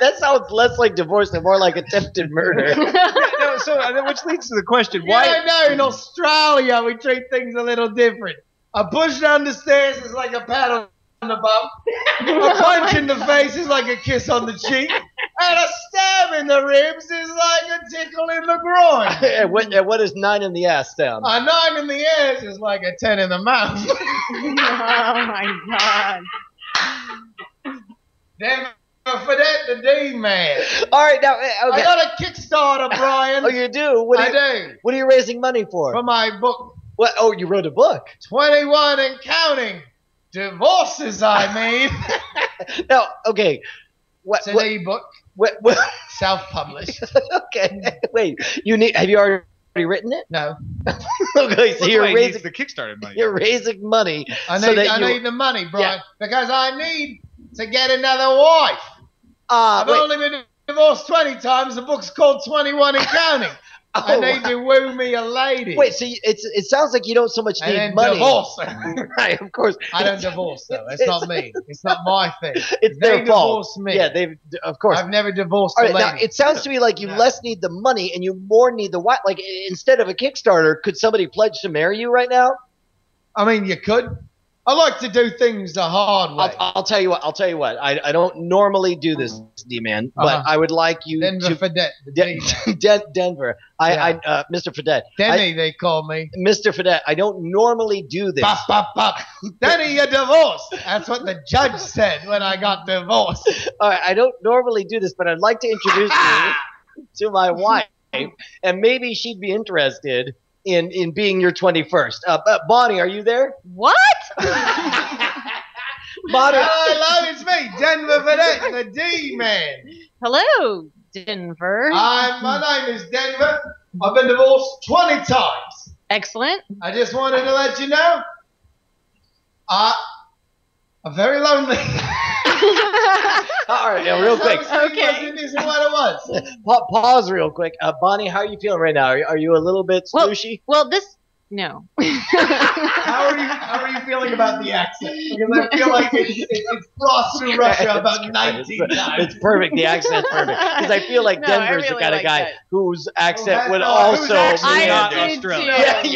Speaker 3: that sounds less like divorce and more like attempted murder.
Speaker 5: Which leads to the question:
Speaker 2: Why?
Speaker 5: why?
Speaker 2: Yeah, no, in Australia we treat things a little different. A push down the stairs is like a pat on the bum. A punch in the face is like a kiss on the cheek. And a stab in the ribs is like a tickle in the groin.
Speaker 3: And what is 9 in the ass sound?
Speaker 2: A 9 in the ass is like a 10 in the mouth.
Speaker 6: Oh my God.
Speaker 2: Then for that, the D-man.
Speaker 3: All right, now, okay.
Speaker 2: I got a Kickstarter, Brian.
Speaker 3: Oh, you do? What
Speaker 2: I do.
Speaker 3: What are you raising money for?
Speaker 2: For my book,
Speaker 3: What? Oh, you wrote a book.
Speaker 2: 21 and counting. Divorces, I mean.
Speaker 3: Now, okay.
Speaker 2: It's an e-book,
Speaker 3: What?
Speaker 2: self-published.
Speaker 3: Okay. Wait. Have you already written it?
Speaker 2: No.
Speaker 3: Okay, so
Speaker 5: That's
Speaker 3: you're
Speaker 5: why he needs
Speaker 3: raising
Speaker 5: the Kickstarter money.
Speaker 3: you're raising money.
Speaker 2: I
Speaker 3: so that
Speaker 2: need the money, Brian, because I need to get another wife. I've
Speaker 3: wait.
Speaker 2: only been divorced 20 times. The book's called 21 and counting. I need to woo me a lady.
Speaker 3: Wait, so it sounds like you don't so much
Speaker 2: and
Speaker 3: need
Speaker 2: then
Speaker 3: money.
Speaker 2: divorce her.
Speaker 3: Right, of course.
Speaker 2: I don't divorce though. It's not me. It's not my thing.
Speaker 3: It's
Speaker 2: They
Speaker 3: their fault.
Speaker 2: divorce me.
Speaker 3: Yeah, of course.
Speaker 2: I've never divorced
Speaker 3: All
Speaker 2: a
Speaker 3: right,
Speaker 2: lady.
Speaker 3: now it sounds to me like you less need the money and you more need the wife. Like instead of a Kickstarter, could somebody pledge to marry you right now?
Speaker 2: I mean, you could. I like to do things the hard way.
Speaker 3: I'll tell you what. I don't normally do this, D-Man, but I would like you
Speaker 2: Denver
Speaker 3: to
Speaker 2: Fredette.
Speaker 3: Denver. Mr. Fredette.
Speaker 2: Denny, they call me.
Speaker 3: Mr. Fredette, I don't normally do this.
Speaker 2: Bop, bop, bop. Denny, you're divorced. That's what the judge said when I got divorced.
Speaker 3: All right, I don't normally do this, but I'd like to introduce you to my wife, and maybe she'd be interested in being your 21st. Bonnie, are you there?
Speaker 6: What?
Speaker 3: Bonnie.
Speaker 2: Hello, it's me, Denver Fredette, the D-man.
Speaker 6: Hello, Denver.
Speaker 2: My name is Denver. I've been divorced 20 times.
Speaker 6: Excellent.
Speaker 2: I just wanted to let you know, I'm very lonely.
Speaker 3: All right, now real quick.
Speaker 6: Okay.
Speaker 2: This is what it was.
Speaker 3: Pause real quick. Bonnie, how are you feeling right now? Are you a little bit slushy?
Speaker 6: Well, no.
Speaker 2: How are you feeling about the accent? Because I feel like it's crossed through Russia about 19 times.
Speaker 3: It's perfect. The accent's perfect. Because I feel like
Speaker 6: No, I
Speaker 3: Denver's
Speaker 6: really
Speaker 3: the kind of
Speaker 6: like
Speaker 3: guy
Speaker 6: that.
Speaker 3: whose accent
Speaker 2: Who's
Speaker 3: would
Speaker 2: whose
Speaker 3: also
Speaker 2: accent
Speaker 3: be
Speaker 2: is
Speaker 5: not
Speaker 6: I did
Speaker 5: Australia.
Speaker 6: too.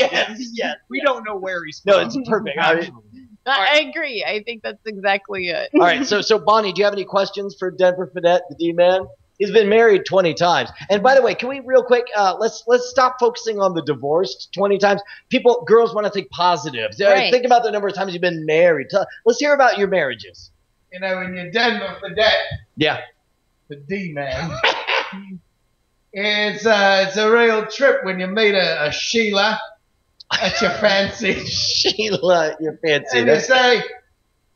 Speaker 3: Yes.
Speaker 5: We don't know where he's
Speaker 3: No,
Speaker 5: from.
Speaker 3: it's perfect.
Speaker 6: I agree. I think that's exactly it.
Speaker 3: All right, so Bonnie, do you have any questions for Denver Fredette, the D-man? He's been married 20 times. And by the way, can we real quick, let's stop focusing on the divorced 20 times. Girls want to think positive.
Speaker 6: Right.
Speaker 3: Think about the number of times you've been married. Let's hear about your marriages.
Speaker 2: You know, when you're Denver Fredette,
Speaker 3: Yeah.
Speaker 2: the D-man, it's a real trip when you meet a Sheila at your fancy.
Speaker 3: Sheila, you're fancy.
Speaker 2: And you say,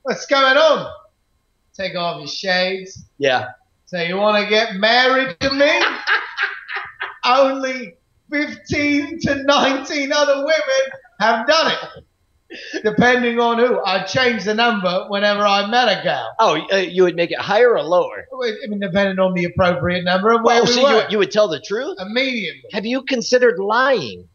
Speaker 2: what's going on? Take off your shades.
Speaker 3: Yeah.
Speaker 2: Say, you want to get married to me? Only 15 to 19 other women have done it. Depending on who. I change the number whenever I met a gal.
Speaker 3: Oh, you would make it higher or lower?
Speaker 2: I mean, depending on the appropriate number of where we
Speaker 3: So
Speaker 2: were.
Speaker 3: you would tell the truth?
Speaker 2: Immediately.
Speaker 3: Have you considered lying?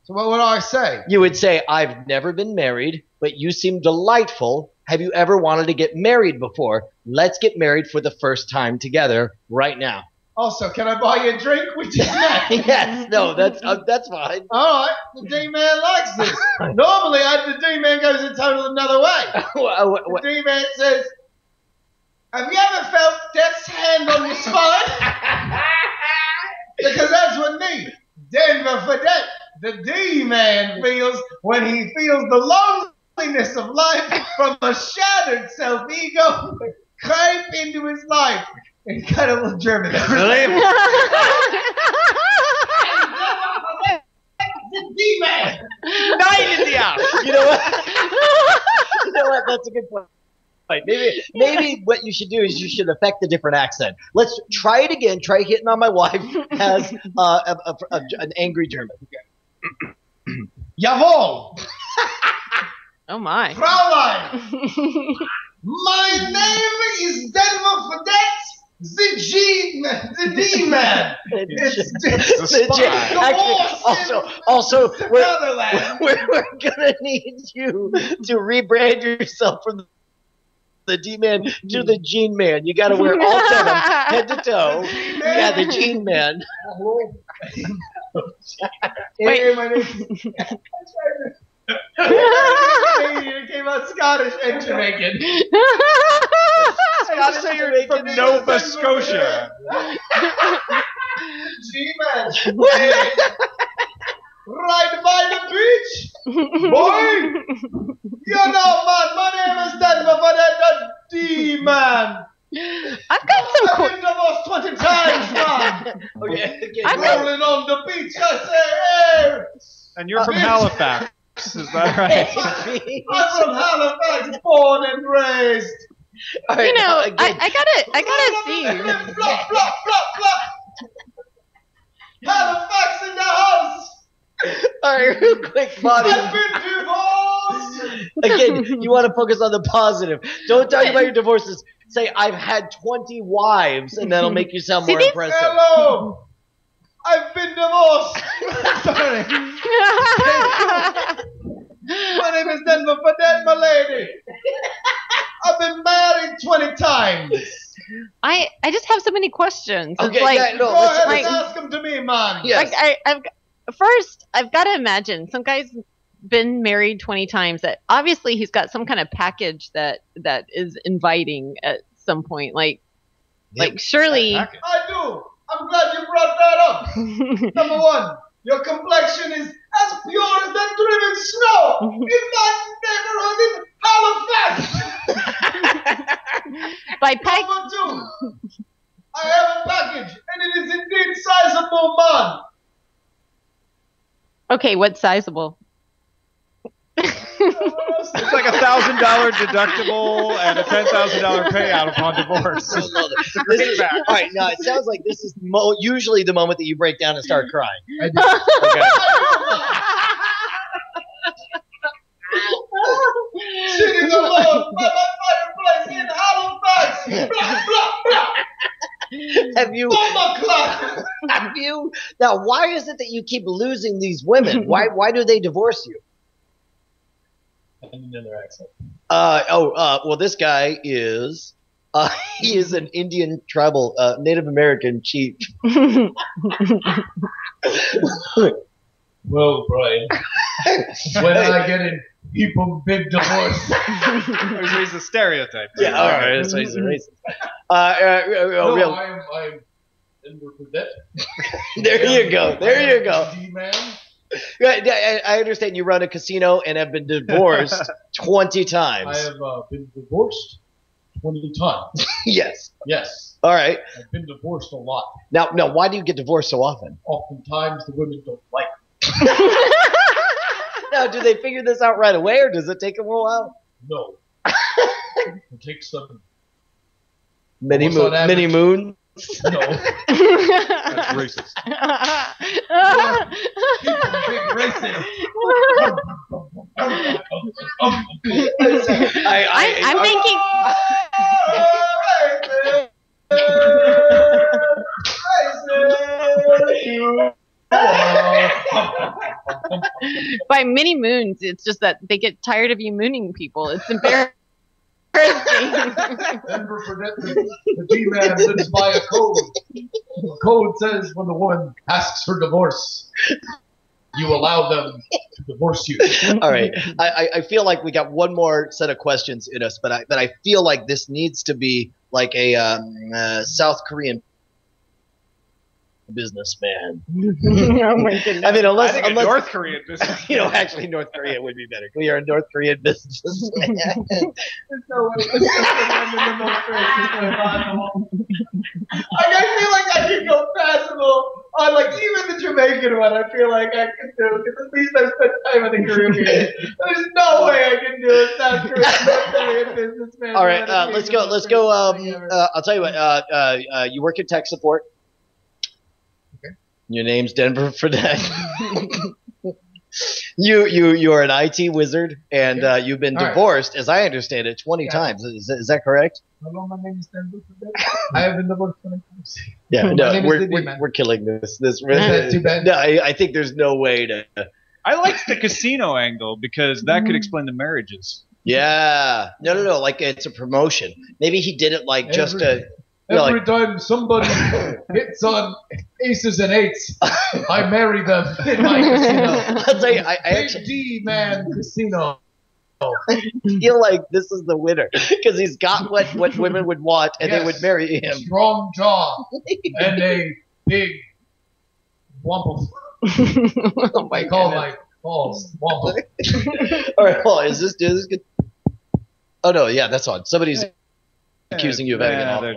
Speaker 2: So what would I say?
Speaker 3: You would say, I've never been married, but you seem delightful. Have you ever wanted to get married before? Let's get married for the first time together right now.
Speaker 2: Also, can I buy you a drink? We just met.
Speaker 3: Yes, no, that's fine.
Speaker 2: All right, the D-man likes this. Normally, the D-man goes a total another way. The D-man says, have you ever felt death's hand on your spine? Because that's what me, Denver Fredette, the D-man feels when he feels the loneliness of life from a shattered self-ego creep into his life and cut a little German. The D-man.
Speaker 5: Night in the house.
Speaker 3: You know what? That's a good point. Maybe what you should do is you should affect a different accent. Let's try it again. Try hitting on my wife as an angry German.
Speaker 4: Jawohl!
Speaker 6: Oh my.
Speaker 4: Fraulein! My name is Denver Fredette, the D-Man.
Speaker 3: Also, we're gonna need you to rebrand yourself from the D-Man to the Jean Man. You got to wear all denim, head to toe. Yeah, the Jean Man.
Speaker 4: Hey, my name is... It came out Scottish and Jamaican.
Speaker 5: Scottish and Jamaican from Nova Scotia.
Speaker 4: G-Man. Right by the beach. Boy. You know, man, my name is Denver, but I'm the D-Man.
Speaker 6: I've got some
Speaker 4: I've been divorced 20 times, man.
Speaker 3: Okay.
Speaker 4: Rolling on the beach, I say, hey.
Speaker 5: And you're from Halifax, is that right?
Speaker 4: I'm from Halifax, born and raised.
Speaker 3: Right,
Speaker 6: you know,
Speaker 3: again.
Speaker 6: I gotta see.
Speaker 4: Flop, flop, flop, flop. Halifax in the house.
Speaker 3: All right, real quick, Bonnie.
Speaker 4: I've been divorced.
Speaker 3: Again, you want to focus on the positive. Don't talk about your divorces. Say, I've had 20 wives, and that'll make you sound more impressive.
Speaker 4: Hello. I've been divorced. Sorry. My name is Denver Fredette, my lady. I've been married 20 times.
Speaker 6: I just have so many questions. It's
Speaker 3: Okay,
Speaker 6: like,
Speaker 3: yeah, no,
Speaker 4: Go ahead
Speaker 6: like-
Speaker 4: and ask them to me, man.
Speaker 3: Yes.
Speaker 6: First, I've got to imagine some guy's been married 20 times. That obviously he's got some kind of package that is inviting at some point. Like surely.
Speaker 4: I do. I'm glad you brought that up. Number one, your complexion is as pure as the driven snow in my neighborhood in Halifax.
Speaker 6: By pack.
Speaker 4: Number two, I have a package, and it is indeed sizable, man.
Speaker 6: Okay, what's sizable?
Speaker 5: It's like $1,000 deductible and a $10,000 payout upon divorce.
Speaker 3: All right, now it sounds like this is usually the moment that you break down and start crying.
Speaker 4: Okay. Sitting alone by my fireplace in Halifax. Blah, blah, blah.
Speaker 3: Have you? Have you? Now, why is it that you keep losing these women? Why do they divorce you?
Speaker 4: Another accent.
Speaker 3: Well, this guy is. He is an Indian tribal, Native American chief.
Speaker 4: Well, Brian, when I get in people big divorce.
Speaker 5: He's a stereotype.
Speaker 3: Yeah, all right, that's why he's a racist.
Speaker 4: No,
Speaker 3: Real.
Speaker 4: I'm Denver Fredette.
Speaker 3: There you go. There you go.
Speaker 4: D-man.
Speaker 3: I understand you run a casino and have been divorced 20
Speaker 4: I
Speaker 3: times.
Speaker 4: have been divorced 20 times.
Speaker 3: Yes.
Speaker 4: Yes.
Speaker 3: All right.
Speaker 4: I've been divorced a lot.
Speaker 3: Now, why do you get divorced so often?
Speaker 4: Oftentimes the women don't like me.
Speaker 3: Now, do they figure this out right away, or does it take them a while?
Speaker 4: No. It takes them.
Speaker 3: Many
Speaker 4: What's on average?
Speaker 3: moons.
Speaker 4: No.
Speaker 5: That's racist.
Speaker 4: People big racist.
Speaker 6: I'm thinking. By many moons, it's just that they get tired of you mooning people. It's embarrassing.
Speaker 4: Denver Fredette, the D-man lives by a code. The code says when the woman asks for divorce, you allow them to divorce you.
Speaker 3: All right. I feel like we got one more set of questions in us, but I feel like this needs to be like a South Korean businessman.
Speaker 6: Oh my goodness.
Speaker 3: I mean, unless
Speaker 5: North Korean business.
Speaker 3: actually North Korea would be better. We are a North Korean businessman.
Speaker 4: I feel like I can go passable Like even the Jamaican one, I feel like I can do because at least I spent time in the Caribbean. There's no way I can do a South Korean military businessman.
Speaker 3: All right, let's go. Let's go. I'll tell you what. You work in tech support.
Speaker 4: Okay.
Speaker 3: Your name's Denver Fredette. You are an IT wizard, and you've been divorced, as I understand it, 20 times. Is that correct?
Speaker 4: Hello, my name is Denver Fredette. I have been divorced 20 times.
Speaker 3: Yeah, no, we're killing this. Is
Speaker 4: that too bad?
Speaker 3: No, I think there's no way to.
Speaker 5: I liked the casino angle because that could explain the marriages.
Speaker 3: Yeah, no. Like it's a promotion. Maybe he did it like just to.
Speaker 4: Every time somebody hits on aces and eights, I marry them in my casino.
Speaker 3: I'll tell you, I actually
Speaker 4: D-man casino.
Speaker 3: I feel like this is the winner because he's got what women would want, and they would marry him.
Speaker 4: Strong jaw and a big wampa.
Speaker 3: Oh my
Speaker 4: Call my balls wampa.
Speaker 3: All right, hold on. Is this good? Oh no, yeah, that's on. Somebody's accusing you of having an awful.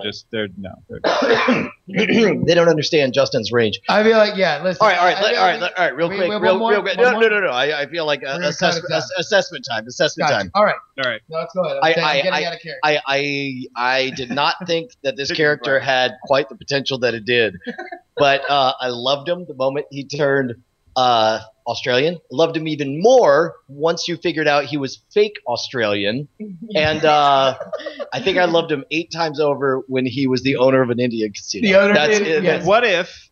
Speaker 3: They don't understand Justin's range.
Speaker 4: I feel like listen.
Speaker 3: All right, real quick. No. I feel like assessment time.
Speaker 4: All right. No, let's go ahead. I'm getting out of character.
Speaker 3: I did not think that this character had quite the potential that it did, but I loved him the moment he turned Australian. Loved him even more once you figured out he was fake Australian. And I think I loved him 8 times over when he was the owner of an Indian casino.
Speaker 4: The owner yes.
Speaker 5: What if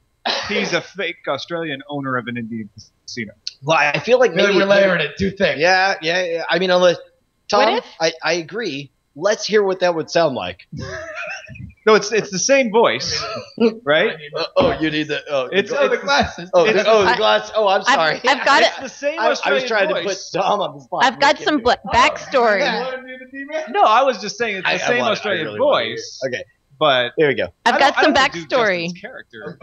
Speaker 5: he's a fake Australian owner of an Indian casino?
Speaker 3: Well, I feel like maybe
Speaker 4: we're layering it too thick.
Speaker 3: Yeah. I mean, Tom, I agree. Let's hear what that would sound like.
Speaker 5: No, it's the same voice, right?
Speaker 3: You need the
Speaker 4: the glasses.
Speaker 3: The glass. Oh, I'm sorry.
Speaker 6: I've got
Speaker 5: it's the same Australian
Speaker 3: I was trying
Speaker 5: voice.
Speaker 3: to put Dom on the spot.
Speaker 6: I've got some backstory.
Speaker 5: No, I was just saying it's the same Australian voice.
Speaker 3: Okay,
Speaker 5: but
Speaker 3: there we go.
Speaker 6: I've got some backstory.
Speaker 5: Character.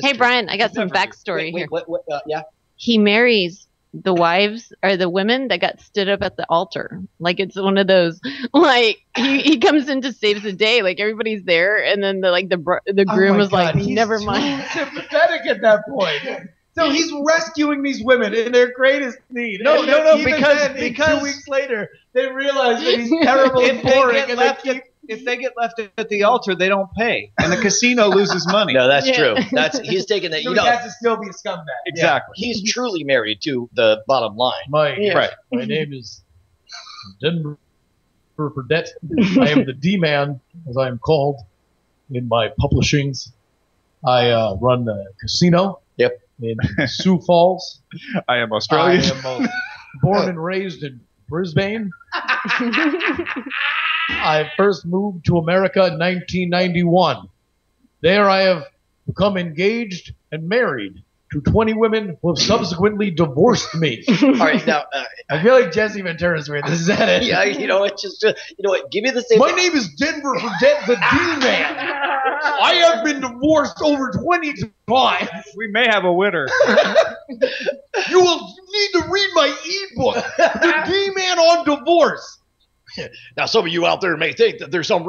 Speaker 6: Hey, Brian, I got some backstory here.
Speaker 3: What, yeah.
Speaker 6: He marries the wives or the women that got stood up at the altar. Like it's one of those, like he comes in to save the day. Like everybody's there, and then the groom was like, never mind.
Speaker 4: He's sympathetic at that point. So he's rescuing these women in their greatest need.
Speaker 5: No, because
Speaker 4: 2 weeks later they realize that he's terrible and boring.
Speaker 5: If they get left at the altar, they don't pay, and the casino loses money.
Speaker 3: No, that's true. He's taking that.
Speaker 4: So he has to still be a scumbag.
Speaker 5: Exactly.
Speaker 3: Yeah. He's truly married to the bottom line.
Speaker 4: My name is Denver Fredette. I am the D-man, as I am called in my publishings. I run a casino.
Speaker 3: Yep.
Speaker 4: In Sioux Falls.
Speaker 5: I am Australian.
Speaker 4: I am born and raised in Brisbane. I first moved to America in 1991. There I have become engaged and married to 20 women who have subsequently divorced me.
Speaker 3: All right, now
Speaker 4: I feel like Jesse Ventura's weird. Is that it?
Speaker 3: Yeah, you know what? Just you know what? Give me the same.
Speaker 4: My name is Denver Fredette, the D-Man. I have been divorced over 20 times.
Speaker 5: We may have a winner.
Speaker 4: You will need to read my ebook, The D-Man on Divorce.
Speaker 3: Now, some of you out there may think that there's some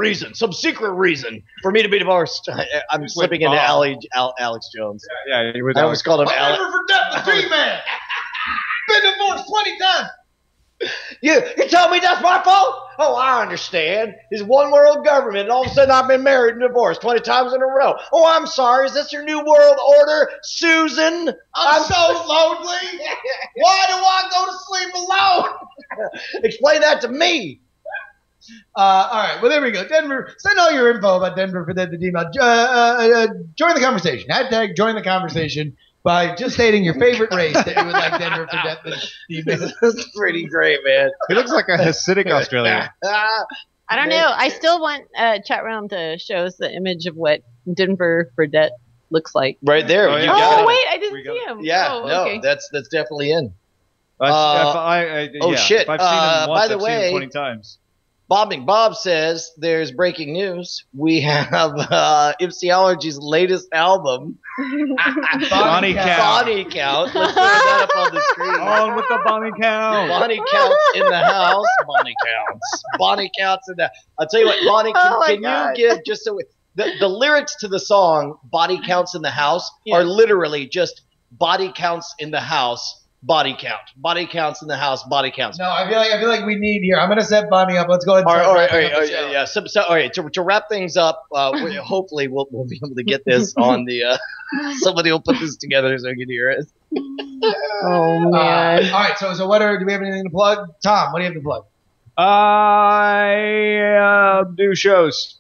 Speaker 3: secret reason for me to be divorced. I'm slipping into Alex Jones.
Speaker 5: Yeah,
Speaker 3: I always called him Alex.
Speaker 4: Never forget the D-Man. Been divorced 20 times.
Speaker 3: You tell me that's my fault? Oh, I understand. It's one world government, and all of a sudden I've been married and divorced 20 times in a row. Oh, I'm sorry. Is this your new world order, Susan?
Speaker 4: I'm so lonely. Why do I go to sleep alone?
Speaker 3: Explain that to me.
Speaker 4: All right. Well, there we go. Denver, send all your info about Denver for the D-Man. Join the conversation. # join the conversation by just stating your favorite race that you would like Denver for the D-Man.
Speaker 3: That's pretty great, man.
Speaker 5: He looks like a Hasidic Australian.
Speaker 6: I don't know. I still want chat room to show us the image of what Denver Fredette looks like.
Speaker 3: Right there.
Speaker 5: Oh,
Speaker 3: you
Speaker 5: yeah.
Speaker 3: got it.
Speaker 6: Wait, I didn't see him.
Speaker 3: Yeah,
Speaker 6: okay.
Speaker 3: that's definitely in.
Speaker 5: Shit. If I've seen him once,
Speaker 3: by the
Speaker 5: I've
Speaker 3: way,
Speaker 5: seen him 20 times.
Speaker 3: Bobbing Bob says there's breaking news. We have Ipsyology's latest album,
Speaker 5: Bonnie Count.
Speaker 3: Bonnie Count. Let's throw that up on the screen.
Speaker 5: On with the Bonnie Count.
Speaker 3: Bonnie Count's in the house. Bonnie Counts. Bonnie Counts in the. I'll tell you what, Bonnie, can you give just so the lyrics to the song "Body Counts in the House" are literally just "body counts in the house, body count, body counts in the house, body counts."
Speaker 4: No, I feel like we need here. I'm gonna set Bonnie up. Let's go ahead. And
Speaker 3: all right. Yeah. So, all right. To wrap things up, hopefully we'll be able to get this on the. Somebody will put this together so I can hear it.
Speaker 6: Oh man!
Speaker 4: All right. So what do we have anything to plug? Tom, what do you have to plug?
Speaker 5: I do shows.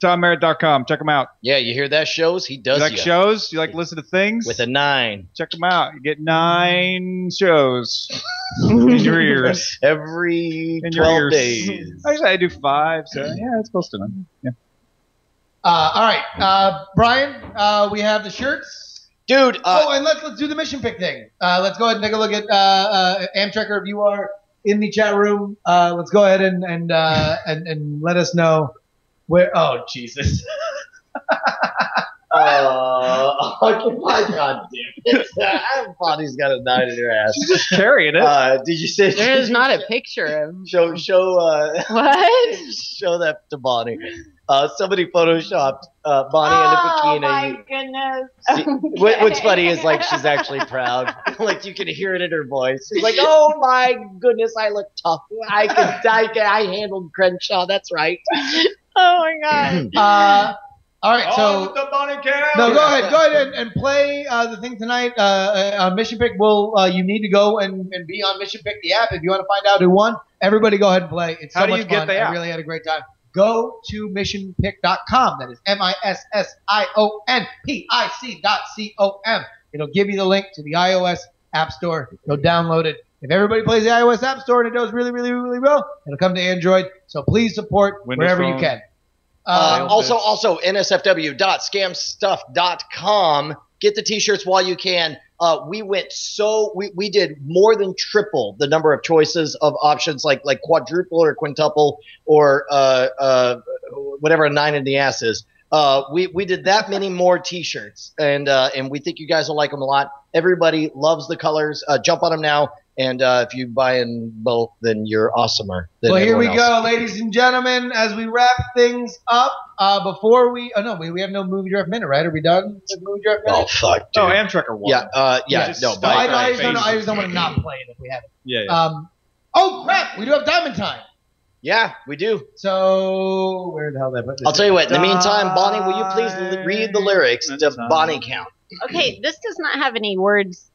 Speaker 5: TomMerritt.com. Check them out.
Speaker 3: Yeah, you hear that? Shows he does.
Speaker 5: You like shows? You like to listen to things?
Speaker 3: With a 9.
Speaker 5: Check them out. You get 9 shows in your ears
Speaker 3: every 12 days.
Speaker 5: Actually, I do 5, so yeah, it's close to 9. Yeah.
Speaker 4: All right, Brian. We have the shirts,
Speaker 3: dude.
Speaker 4: And let's do the mission pick thing. Let's go ahead and take a look at Amtrekker. If you are in the chat room, let's go ahead and let us know. Oh, Jesus.
Speaker 3: My God, dude. Bonnie's got a 9 in her ass.
Speaker 5: She's just carrying it.
Speaker 3: Did you say
Speaker 6: there's not a picture of
Speaker 3: show
Speaker 6: what?
Speaker 3: Show that to Bonnie. Somebody photoshopped Bonnie in a bikini.
Speaker 6: Oh my goodness.
Speaker 3: See, what's funny is like she's actually proud. Like you can hear it in her voice. She's like, "Oh my goodness, I look tough. I handled Crenshaw. That's right."
Speaker 6: Oh my God.
Speaker 4: All right, so
Speaker 5: the Bonnie Cam.
Speaker 4: No, go ahead and play the thing tonight on Mission Pick. You need to go and be on Mission Pick the app if you want to find out who won. Everybody, go ahead and play. It's so much fun. I really had a great time. Go to missionpick.com. That is missionpic.com. It'll give you the link to the iOS App Store. Go download it. If everybody plays the iOS App Store and it does really, really, really well, it'll come to Android. So please support wherever you can.
Speaker 3: Also, nsfw.scamstuff.com. Get the t-shirts while you can. We did more than triple the number of choices of options, like quadruple or quintuple or whatever a 9 in the ass is. We did that many more t-shirts, and we think you guys will like them a lot. Everybody loves the colors. Jump on them now. And if you buy in both, then you're awesomer.
Speaker 4: Well, here we go, ladies and gentlemen, as we wrap things up. Before we have no movie draft minute, right? Are we done with movie draft minute?
Speaker 3: Oh, fuck, dude.
Speaker 5: Oh, Amtrekker won.
Speaker 3: Yeah, I just don't
Speaker 4: want to not play it if we have it.
Speaker 5: Yeah.
Speaker 4: Oh, crap. We do have Diamond Time.
Speaker 3: Yeah, we do.
Speaker 4: So, where the hell did I put this?
Speaker 3: I'll tell you what. In the meantime, Bonnie, will you please read the lyrics to Bonnie Count?
Speaker 6: Okay, this does not have any words.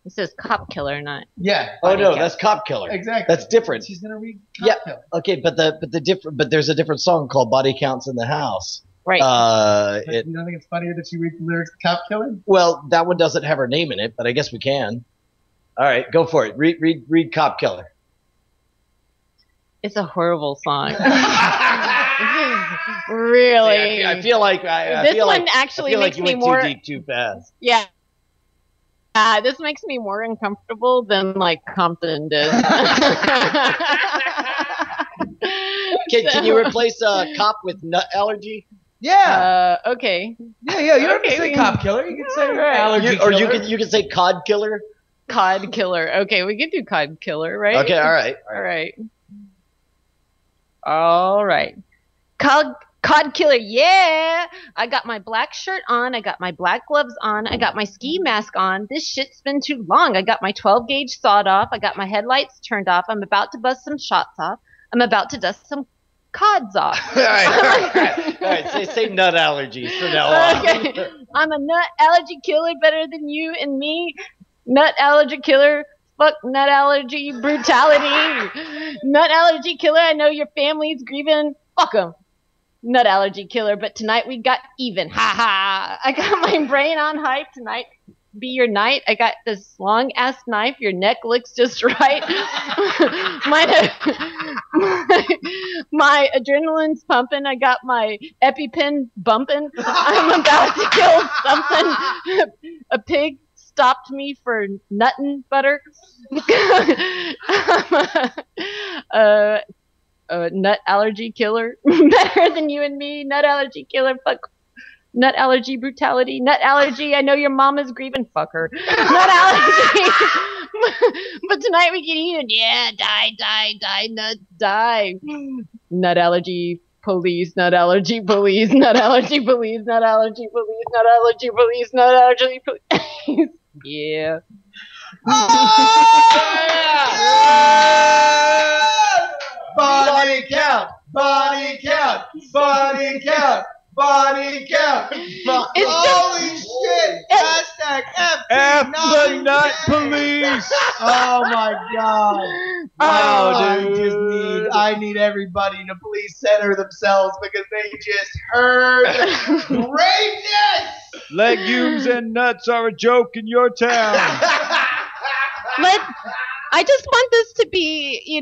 Speaker 6: It says cop killer, not.
Speaker 4: Yeah.
Speaker 3: Oh no, that's Cop Killer.
Speaker 4: Exactly.
Speaker 3: That's different.
Speaker 4: She's gonna read Cop Killer.
Speaker 3: Okay, but there's a different song called Body Counts in the House.
Speaker 6: Right.
Speaker 4: You don't think it's funnier that she reads the lyrics to Cop Killer?
Speaker 3: Well, that one doesn't have her name in it, but I guess we can. All right, go for it. Read Cop Killer.
Speaker 6: It's a horrible song. Really.
Speaker 3: I feel like
Speaker 6: this one actually makes me more
Speaker 3: too deep too fast.
Speaker 6: Yeah. This makes me more uncomfortable than like Compton did.
Speaker 3: Can you replace cop with nut allergy?
Speaker 4: Yeah.
Speaker 6: Okay.
Speaker 4: Yeah. You don't have to say Cop Killer. You can say allergy
Speaker 3: or
Speaker 4: killer.
Speaker 3: you can say Cod Killer.
Speaker 6: Cod Killer. Okay, we can do Cod Killer, right?
Speaker 3: Okay. All right.
Speaker 6: All right. Cod Killer, yeah! I got my black shirt on. I got my black gloves on. I got my ski mask on. This shit's been too long. I got my 12 gauge sawed off. I got my headlights turned off. I'm about to bust some shots off. I'm about to dust some cods off.
Speaker 3: All right. Say nut allergies from now on.
Speaker 6: Okay. I'm a nut allergy killer, better than you and me. Nut allergy killer. Fuck nut allergy brutality. Nut allergy killer. I know your family's grieving. Fuck 'em. Nut allergy killer, but tonight we got even. Ha ha! I got my brain on hype tonight. Be your night. I got this long ass knife. Your neck looks just right. my adrenaline's pumping. I got my EpiPen bumping. I'm about to kill something. A pig stopped me for nuttin' butter. Nut allergy killer, better than you and me. Nut allergy killer, fuck. Nut allergy brutality. Nut allergy. I know your mama's grieving. Fuck her. Nut allergy. But tonight we get even. Yeah, die, nut, die. Nut allergy. Police, not allergy, police, not allergy, police, not allergy, police, not allergy, police, not allergy, police. Yeah.
Speaker 4: Body count, body count, body count, body count.
Speaker 1: Holy shit! Hashtag
Speaker 5: F the nut police.
Speaker 4: Oh my god! I need everybody to please center themselves because they just heard greatness.
Speaker 5: Legumes and nuts are a joke in your town.
Speaker 6: I just want this to be,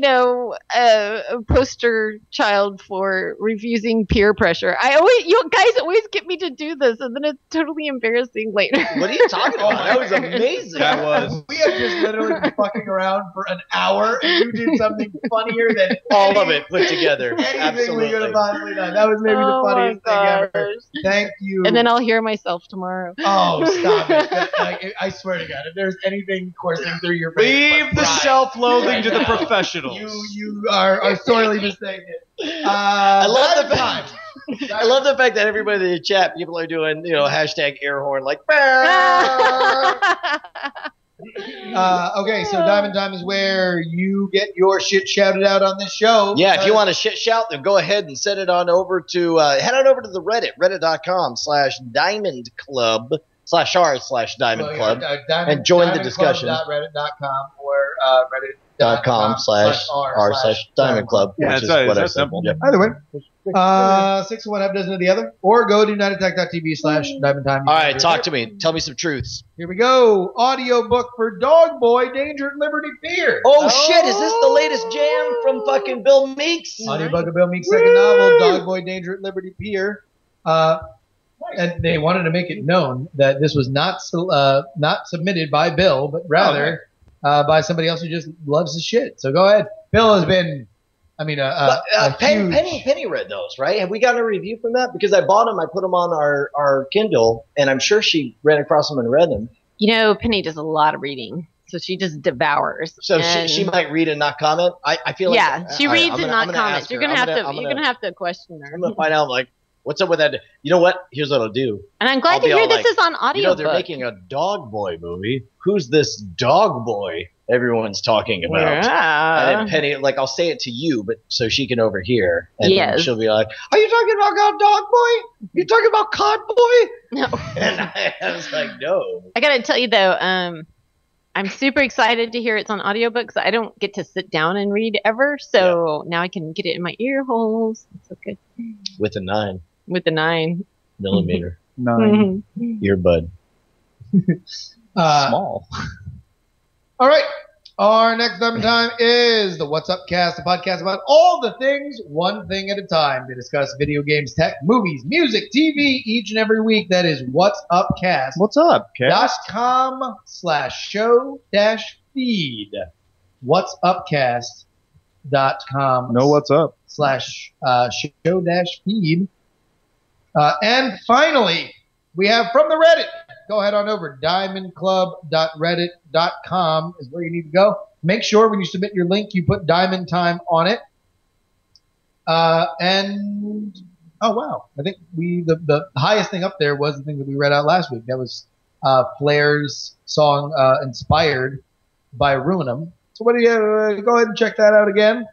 Speaker 6: a poster child for refusing peer pressure. You guys always get me to do this, and then it's totally embarrassing later.
Speaker 3: What are you talking about? That was amazing.
Speaker 5: That was.
Speaker 4: We have just literally been fucking around for an hour, and you did something funnier than
Speaker 3: all of it put together.
Speaker 4: Anything
Speaker 3: Absolutely.
Speaker 4: we could have possibly done. That was maybe the funniest thing ever. Thank you.
Speaker 6: And then I'll hear myself tomorrow.
Speaker 4: Oh, stop it. I swear to God, if there's anything coursing through your brain,
Speaker 5: Leave the self-loathing to the professionals.
Speaker 4: You are sorely mistaken.
Speaker 3: I love the fact. I love the fact that everybody in the chat, people are doing, hashtag air horn, like.
Speaker 4: Okay, so Diamond Time is where you get your shit shouted out on this show.
Speaker 3: Yeah, if you want a shit shout, then go ahead and send it on over to, head on over to the Reddit, reddit.com/Diamond Club /r/Diamond Club, and join the discussion.
Speaker 4: Reddit.com or
Speaker 3: reddit.com/r/Diamond Club,
Speaker 5: Yeah,
Speaker 3: which is
Speaker 5: that's
Speaker 3: what I
Speaker 5: simple.
Speaker 3: said. Yep.
Speaker 4: Either way, 6 of one, half dozen of the other, or go to unitedtech.tv/Diamond Time.
Speaker 3: All right, talk to me. Tell me some truths.
Speaker 4: Here we go. Audiobook for Dog Boy, Danger at Liberty Pier.
Speaker 3: Oh, shit, is this the latest jam from fucking Bill Meeks?
Speaker 4: Audiobook of Bill Meeks' second novel, Dog Boy, Danger at Liberty Pier. And they wanted to make it known that this was not submitted by Bill, but rather by somebody else who just loves his shit. So go ahead. Bill has been, huge...
Speaker 3: Penny read those, right? Have we gotten a review from that? Because I bought them, I put them on our Kindle, and I'm sure she ran across them and read them.
Speaker 6: Penny does a lot of reading, so she just devours.
Speaker 3: So she might read and not comment. I feel like
Speaker 6: she reads and not comments. You're gonna have to question her.
Speaker 3: I'm gonna find out like what's up with that. You know what? Here's what I'll do.
Speaker 6: And I'm glad to hear this is on audio.
Speaker 3: They're making a Dog Boy movie. Who's this Dog Boy everyone's talking about?
Speaker 6: Yeah.
Speaker 3: And then Penny, I'll say it to you, but so she can overhear, and
Speaker 6: Yes.
Speaker 3: she'll be like, "Are you talking about Dog Boy? You talking about Cod Boy?"
Speaker 6: No.
Speaker 3: And I was like, "No."
Speaker 6: I gotta tell you though, I'm super excited to hear it's on audiobooks. I don't get to sit down and read ever, so now I can get it in my ear holes. It's so good.
Speaker 3: With a 9
Speaker 6: With the 9mm
Speaker 5: 9
Speaker 3: earbud. Small.
Speaker 4: All right. Our next Diamond Time is the What's Up Cast, a podcast about all the things, one thing at a time. To discuss video games, tech, movies, music, TV, each and every week. That is What's Up Cast.
Speaker 5: What's up, Cass?
Speaker 4: .com/show-feed. whatsupcast.com.
Speaker 5: Know what's up.
Speaker 4: /show-feed. And finally, we have from the Reddit. Go ahead on over. diamondclub.reddit.com is where you need to go. Make sure when you submit your link, you put Diamond Time on it. And oh wow, I think the highest thing up there was the thing that we read out last week. That was Flair's song inspired by Ruin 'Em. So what do you go ahead and check that out again.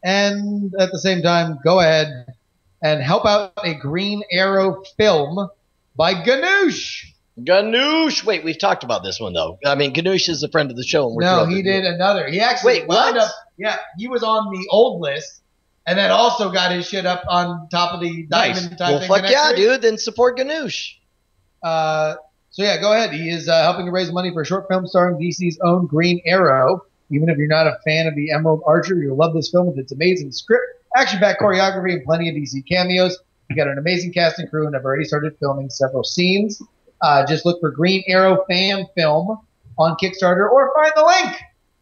Speaker 4: And at the same time, go ahead and help out a Green Arrow film by Ganoush.
Speaker 3: Ganoush. Wait, we've talked about this one though. I mean, Ganoush is a friend of the show. And
Speaker 4: no, he did another. He actually wound up. Yeah, he was on the old list, and then also got his shit up on top of the Diamond Time.
Speaker 3: Well, fuck yeah, dude. Then support Ganoush.
Speaker 4: So yeah, go ahead. He is helping to raise money for a short film starring DC's own Green Arrow. Even if you're not a fan of the Emerald Archer, you'll love this film with its amazing script, action-packed choreography, and plenty of DC cameos. You got an amazing cast and crew, and have already started filming several scenes. Just look for Green Arrow fan film on Kickstarter, or find the link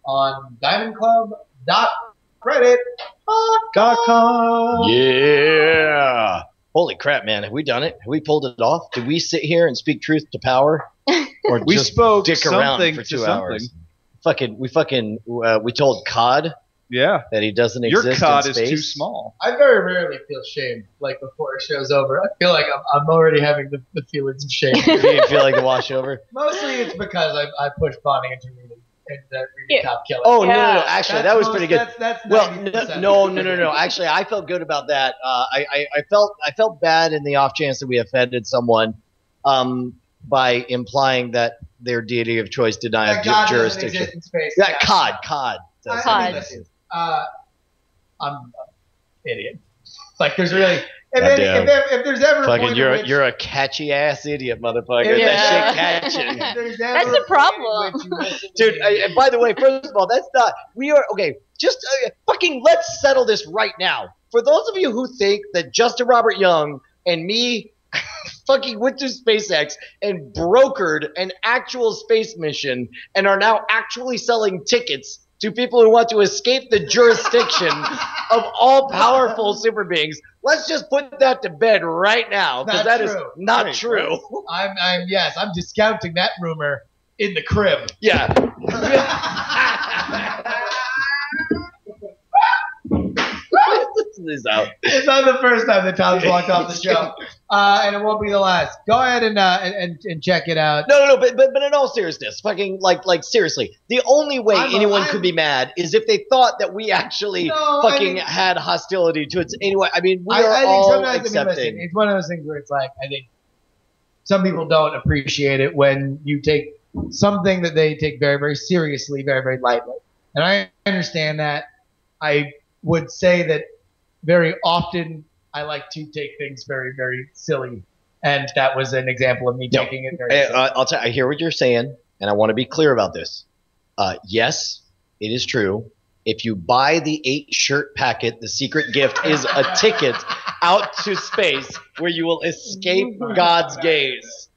Speaker 4: on diamondclub.reddit.com.
Speaker 3: Yeah. Holy crap, man. Have we done it? Have we pulled it off? Did we sit here and speak truth to power? Or
Speaker 5: We
Speaker 3: just
Speaker 5: spoke
Speaker 3: dick around
Speaker 5: something
Speaker 3: for
Speaker 5: to
Speaker 3: 2 hours? We told COD
Speaker 5: Yeah.
Speaker 3: that he doesn't
Speaker 5: Your
Speaker 3: exist
Speaker 5: cod
Speaker 3: in
Speaker 5: is
Speaker 3: space.
Speaker 5: too small.
Speaker 4: I very rarely feel shame like before a show's over. I feel like I'm already having the feelings of shame.
Speaker 3: You feel like a wash over?
Speaker 4: Mostly it's because I pushed Bonnie into reading and reading Top Killer.
Speaker 3: Oh,
Speaker 6: Yeah.
Speaker 3: no. Actually, that was pretty good.
Speaker 4: That's
Speaker 3: Well,
Speaker 4: 90%.
Speaker 3: no. Actually, I felt good about that. I felt bad in the off chance that we offended someone by implying that their deity of choice did not
Speaker 4: That
Speaker 3: have
Speaker 4: God doesn't
Speaker 3: jurisdiction.
Speaker 4: exist in space.
Speaker 3: Yeah,
Speaker 4: Yeah.
Speaker 3: cod.
Speaker 6: Cod.
Speaker 4: Listen, I'm an idiot. Like, there's really
Speaker 3: Goddamn.
Speaker 4: if there's ever a
Speaker 3: Fucking,
Speaker 4: point in which,
Speaker 3: you're a catchy ass idiot, motherfucker.
Speaker 4: Yeah.
Speaker 3: That shit catching.
Speaker 4: if there's ever
Speaker 6: That's
Speaker 4: a
Speaker 6: the
Speaker 4: point
Speaker 6: problem.
Speaker 4: in which you listen to
Speaker 3: Dude,
Speaker 4: me-
Speaker 3: and by the way, first of all, that's not. We are okay. Just fucking let's settle this right now. For those of you who think that Justin Robert Young and me fucking went to SpaceX and brokered an actual space mission and are now actually selling tickets to people who want to escape the jurisdiction of all powerful super beings, let's just put that to bed right now, because that is
Speaker 4: true.
Speaker 3: not
Speaker 5: Wait,
Speaker 3: true.
Speaker 4: I'm discounting that rumor in the crib.
Speaker 3: Yeah. Listen this out.
Speaker 4: It's not the first time that Tom's walked off the show, and it won't be the last. Go ahead and check it out.
Speaker 3: No, but in all seriousness, fucking like seriously, the only way anyone could be mad is if they thought that we actually had hostility to it anyway. I mean, we are
Speaker 4: I think
Speaker 3: all
Speaker 4: sometimes,
Speaker 3: accepting.
Speaker 4: listen, it's one of those things where it's like, I think some people don't appreciate it when you take something that they take very, very seriously, very, very lightly. And I understand that. I would say that very often I like to take things very, very silly. And that was an example of me taking it very silly.
Speaker 3: I'll tell. I hear what you're saying, and I want to be clear about this. Yes, it is true. If you buy the 8-shirt packet, the secret gift is a ticket out to space where you will escape God's gaze.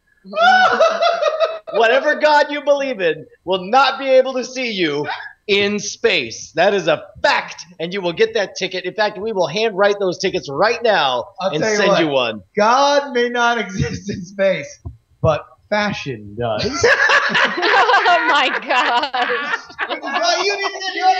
Speaker 3: Whatever God you believe in will not be able to see you in space. That is a fact, and you will get that ticket. In fact, we will handwrite those tickets right now and send you one.
Speaker 4: God may not exist in space, but fashion does.
Speaker 6: Oh my gosh.
Speaker 4: Which is why you need to get your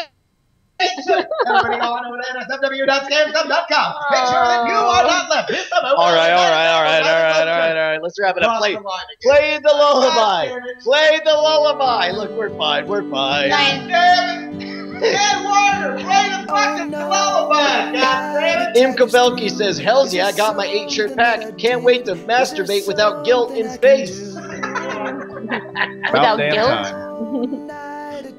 Speaker 4: everybody go on over there to www.scamstuff.com. Make sure that you are not left.
Speaker 3: All right. Let's wrap it up. Play the lullaby. Play the lullaby. Look, we're fine.
Speaker 4: Warner, play the fucking lullaby. God damn it.
Speaker 3: M. Kabelki says, "Hells yeah, I got my 8-shirt pack. Can't wait to masturbate without guilt in space."
Speaker 6: Without
Speaker 5: damn
Speaker 6: guilt.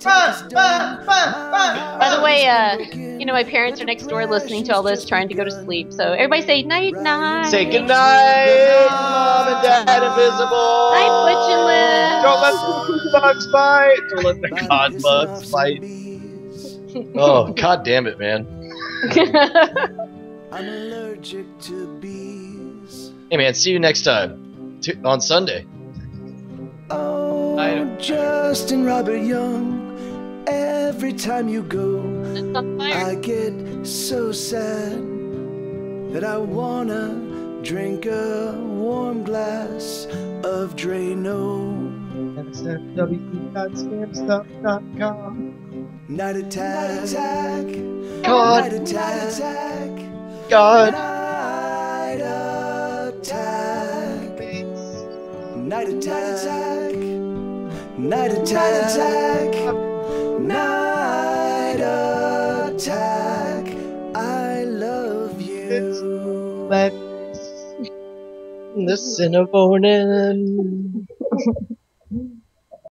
Speaker 5: time.
Speaker 6: By the way, my parents are next door listening to all this, trying to go to sleep. So everybody say night night.
Speaker 3: Say goodnight, Mom and Dad Invisible.
Speaker 6: Night, Butch and Liv.
Speaker 3: Don't let the bugs bite. Don't let the cod bugs bite. Oh, god damn it, man.
Speaker 8: I'm allergic to bees.
Speaker 3: Hey, man, see you next time on Sunday.
Speaker 8: Oh, Justin Robert Young. Every time you go, I get so sad that I wanna drink a warm glass of Drano. Night attack.
Speaker 3: God.
Speaker 8: Night attack.
Speaker 3: God.
Speaker 8: Night attack. Night attack. Night attack. Night attack. I love you.
Speaker 3: Let's listen to morning.